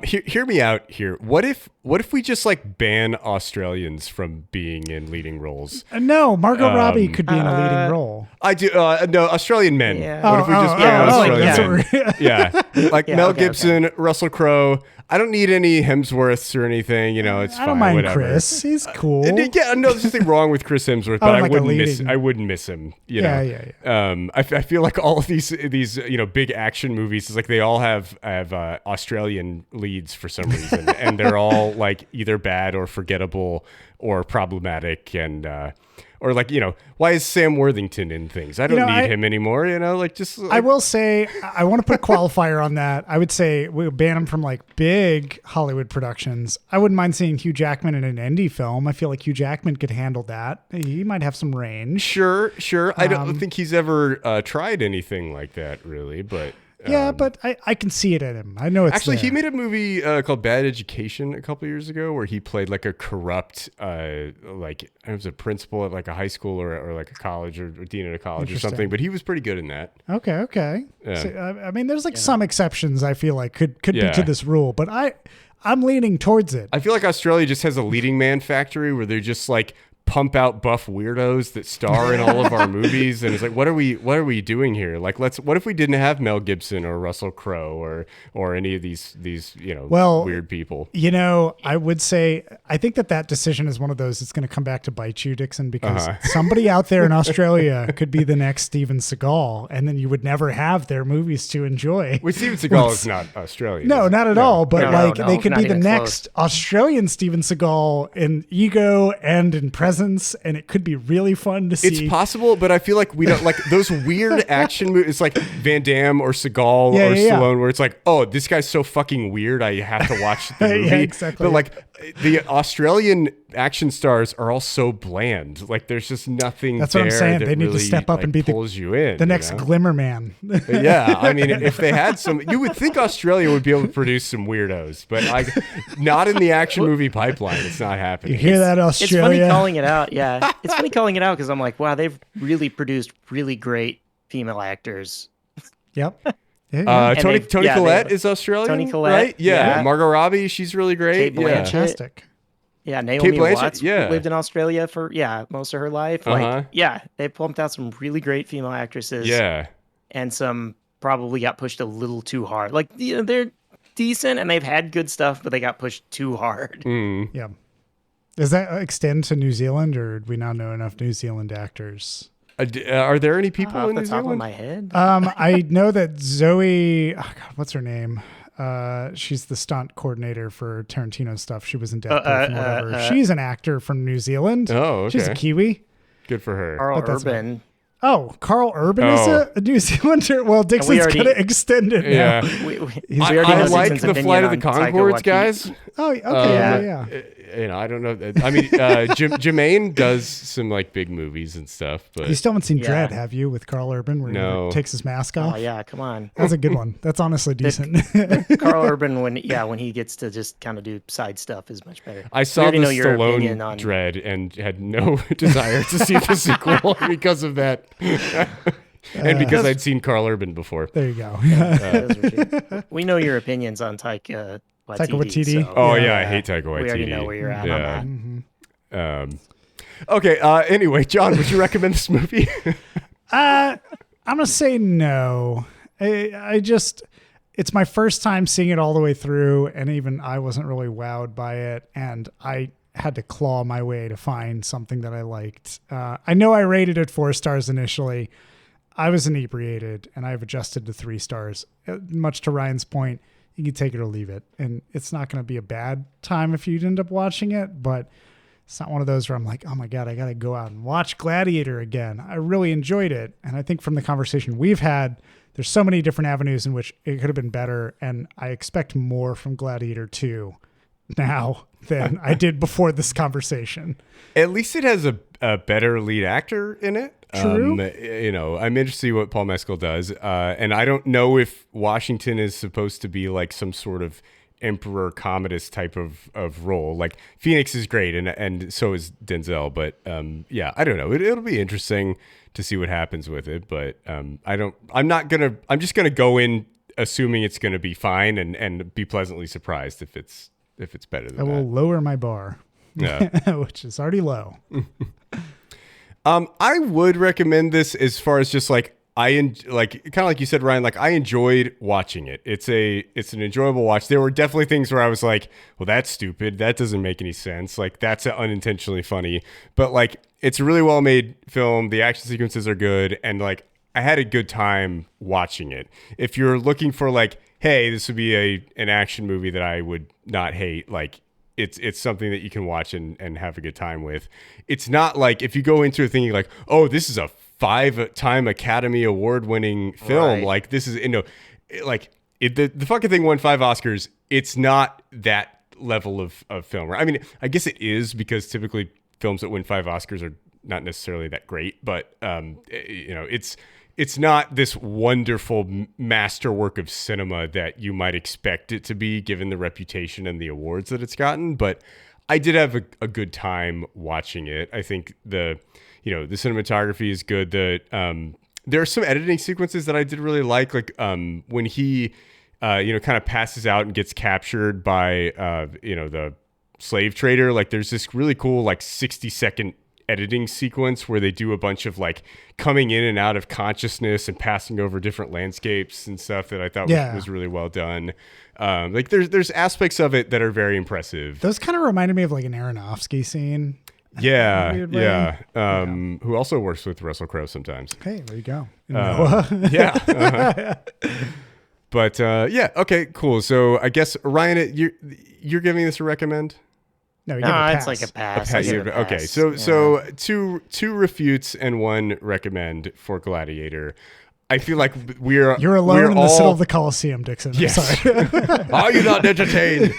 Hear me out here. What if we just like ban Australians from being in leading roles? No, Margot Robbie could be in a leading role. I do. No, Australian men. Yeah. What if we just ban Australian that's men? what Yeah, like Yeah, Mel okay, Gibson, Russell Crowe. I don't need any Hemsworths or anything. You know, it's I fine. don't mind whatever. Chris. He's cool. And yeah, no, there's nothing wrong with Chris Hemsworth, but like a leading- I wouldn't miss him. You know? Yeah. I feel like all of these big action movies is like they all have Australian leads for some reason, and they're all like either bad or forgettable or problematic, and or like, why is Sam Worthington in things? I don't need him anymore. I will say, I want to put a qualifier on that. I would say we would ban him from like big Hollywood productions. I wouldn't mind seeing Hugh Jackman in an indie film. I feel like Hugh Jackman could handle that. He might have some range. Sure. I don't think he's ever tried anything like that, really, but. Yeah, but I can see it in him. I know it's actually there. He made a movie called Bad Education a couple years ago where he played like a corrupt, like it was a principal at like a high school or like a college or dean at a college or something. But he was pretty good in that. Okay. Yeah. So, I mean, there's like some exceptions I feel like could be to this rule, but I'm leaning towards it. I feel like Australia just has a leading man factory where they're just like pump out buff weirdos that star in all of our movies, and it's like, what are we doing here? Like, what if we didn't have Mel Gibson or Russell Crowe or any of these weird people? I would say I think that decision is one of those that's going to come back to bite you, Dixon, because somebody out there in Australia could be the next Steven Seagal, and then you would never have their movies to enjoy. Well, Steven Seagal is not Australian. No, not at all. But they could be the next Australian Steven Seagal in ego and in presence. And it could be really fun to see. It's possible, but I feel like we don't like those weird action movies. It's like Van Damme or Seagal or Stallone, where it's like, oh, this guy's so fucking weird, I have to watch the movie. Yeah, exactly. But like the Australian action stars are all so bland. Like there's just nothing. That's what I'm saying. They need really, to step up and be pulls you in, the next Glimmer Man. Yeah, I mean, if they had some, you would think Australia would be able to produce some weirdos, but like not in the action movie pipeline. It's not happening. You hear that, Australia? It's funny calling it out. Yeah, it's funny calling it out because I'm like, wow, they've really produced really great female actors. Yep. Tony Collette is Australian. Tony Collette, right? Yeah. Margot Robbie, she's really great. Kate Blanchett. Fantastic. Yeah, Naomi Kate Blanchett, Watts lived in Australia for most of her life. Like, they pumped out some really great female actresses. Yeah, and some probably got pushed a little too hard. Like they're decent and they've had good stuff, but they got pushed too hard. Yeah. Does that extend to New Zealand, or do we not know enough New Zealand actors? Are there any people in New Zealand? Off of my head. I know that Zoe. Oh God, what's her name? She's the stunt coordinator for Tarantino stuff. She was in Death Proof and whatever. She's an actor from New Zealand. Oh, okay. She's a Kiwi. Good for her. Carl Urban. Carl Urban is a New Zealander. Well, Dixon's gonna extend it now. Yeah, I like the Flight of the Conchords guys. Oh, okay, yeah. I don't know. I mean, Jermaine does some like big movies and stuff, but you still haven't seen Dread, have you? With Carl Urban, where he takes his mask off. Oh yeah, come on. That's a good one. That's honestly decent. Carl Urban, when he gets to just kind of do side stuff, is much better. I saw the Stallone Dread and had no desire to see the sequel because of that. And because I'd seen Carl Urban before. There you go. We know your opinions on Taika Waititi. So. Oh yeah, I hate Taika Waititi. We already know where you're at on that. Okay. Anyway, John, would you recommend this movie? I'm gonna say no. It's my first time seeing it all the way through, and even I wasn't really wowed by it, and I had to claw my way to find something that I liked. I know I rated it 4 stars initially. I was inebriated, and I've adjusted to 3 stars. Much to Ryan's point, you can take it or leave it, and it's not going to be a bad time if you end up watching it, but it's not one of those where I'm like, oh my God, I got to go out and watch Gladiator again. I really enjoyed it, and I think from the conversation we've had, there's so many different avenues in which it could have been better, and I expect more from Gladiator 2 now than I did before this conversation. At least it has a better lead actor in it. True. I'm interested to see what Paul Mescal does. And I don't know if Washington is supposed to be like some sort of Emperor Commodus type of role. Like Phoenix is great and so is Denzel. But I don't know. It'll be interesting to see what happens with it. But I'm just going to go in assuming it's going to be fine and be pleasantly surprised if it's better than that. I will lower my bar, which is already low. I would recommend this as far as just like kind of like you said, Ryan. Like I enjoyed watching it. It's an enjoyable watch. There were definitely things where I was like, well, that's stupid. That doesn't make any sense. Like that's unintentionally funny. But like it's a really well made film. The action sequences are good, and like I had a good time watching it. If you're looking for like, hey, this would be an action movie that I would not hate, like it's something that you can watch and have a good time with. It's not like if you go into it thinking like, oh, this is a 5-time Academy Award winning film. Right. Like this is, the fucking thing won 5 Oscars. It's not that level of film. I mean, I guess it is because typically films that win 5 Oscars are not necessarily that great, but it's not this wonderful masterwork of cinema that you might expect it to be given the reputation and the awards that it's gotten. But I did have a good time watching it. I think the cinematography is good. There are some editing sequences that I did really like when he kind of passes out and gets captured by the slave trader. Like there's this really cool 60-second editing sequence where they do a bunch of coming in and out of consciousness and passing over different landscapes and stuff that I thought was really well done. There's aspects of it that are very impressive. Those kind of reminded me of an Aronofsky scene. Yeah. Who also works with Russell Crowe sometimes. Hey, there you go. Noah. Yeah. Uh-huh. But okay, cool. So I guess Ryan, you're giving this a recommend? No, it's like a pass. Okay, so two refutes and 1 recommend for Gladiator. I feel like you're alone in the middle of the Colosseum, Dixon. Yes. I'm sorry. Are you not entertained?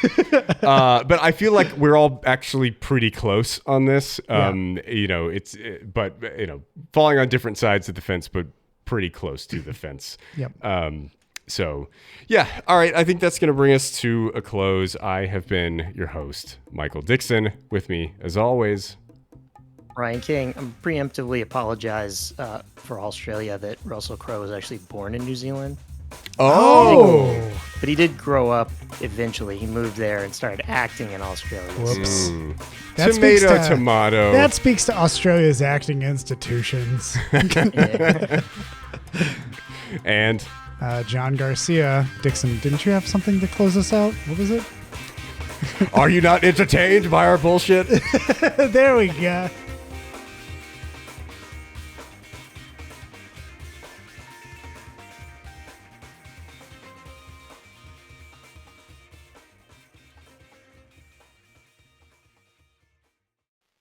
But I feel like we're all actually pretty close on this. It's falling on different sides of the fence, but pretty close to the fence. Yep. So, yeah. All right. I think that's going to bring us to a close. I have been your host, Michael Dixon. With me, as always, Ryan King. Preemptively apologize for Australia that Russell Crowe was actually born in New Zealand. Oh! But he did grow up eventually. He moved there and started acting in Australia. Whoops. Tomato. That speaks to Australia's acting institutions. And... John Garcia. Dixon, didn't you have something to close us out? What was it? Are you not entertained by our bullshit? There we go.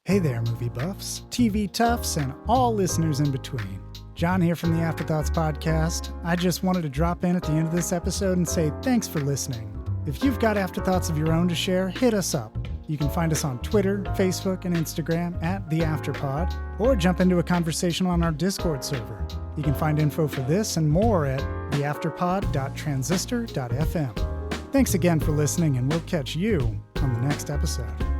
Hey there, movie buffs, TV toughs, and all listeners in between. John here from the Afterthoughts podcast. I just wanted to drop in at the end of this episode and say thanks for listening. If you've got afterthoughts of your own to share, hit us up. You can find us on Twitter, Facebook, and Instagram at The Afterpod, or jump into a conversation on our Discord server. You can find info for this and more at theafterpod.transistor.fm. Thanks again for listening, and we'll catch you on the next episode.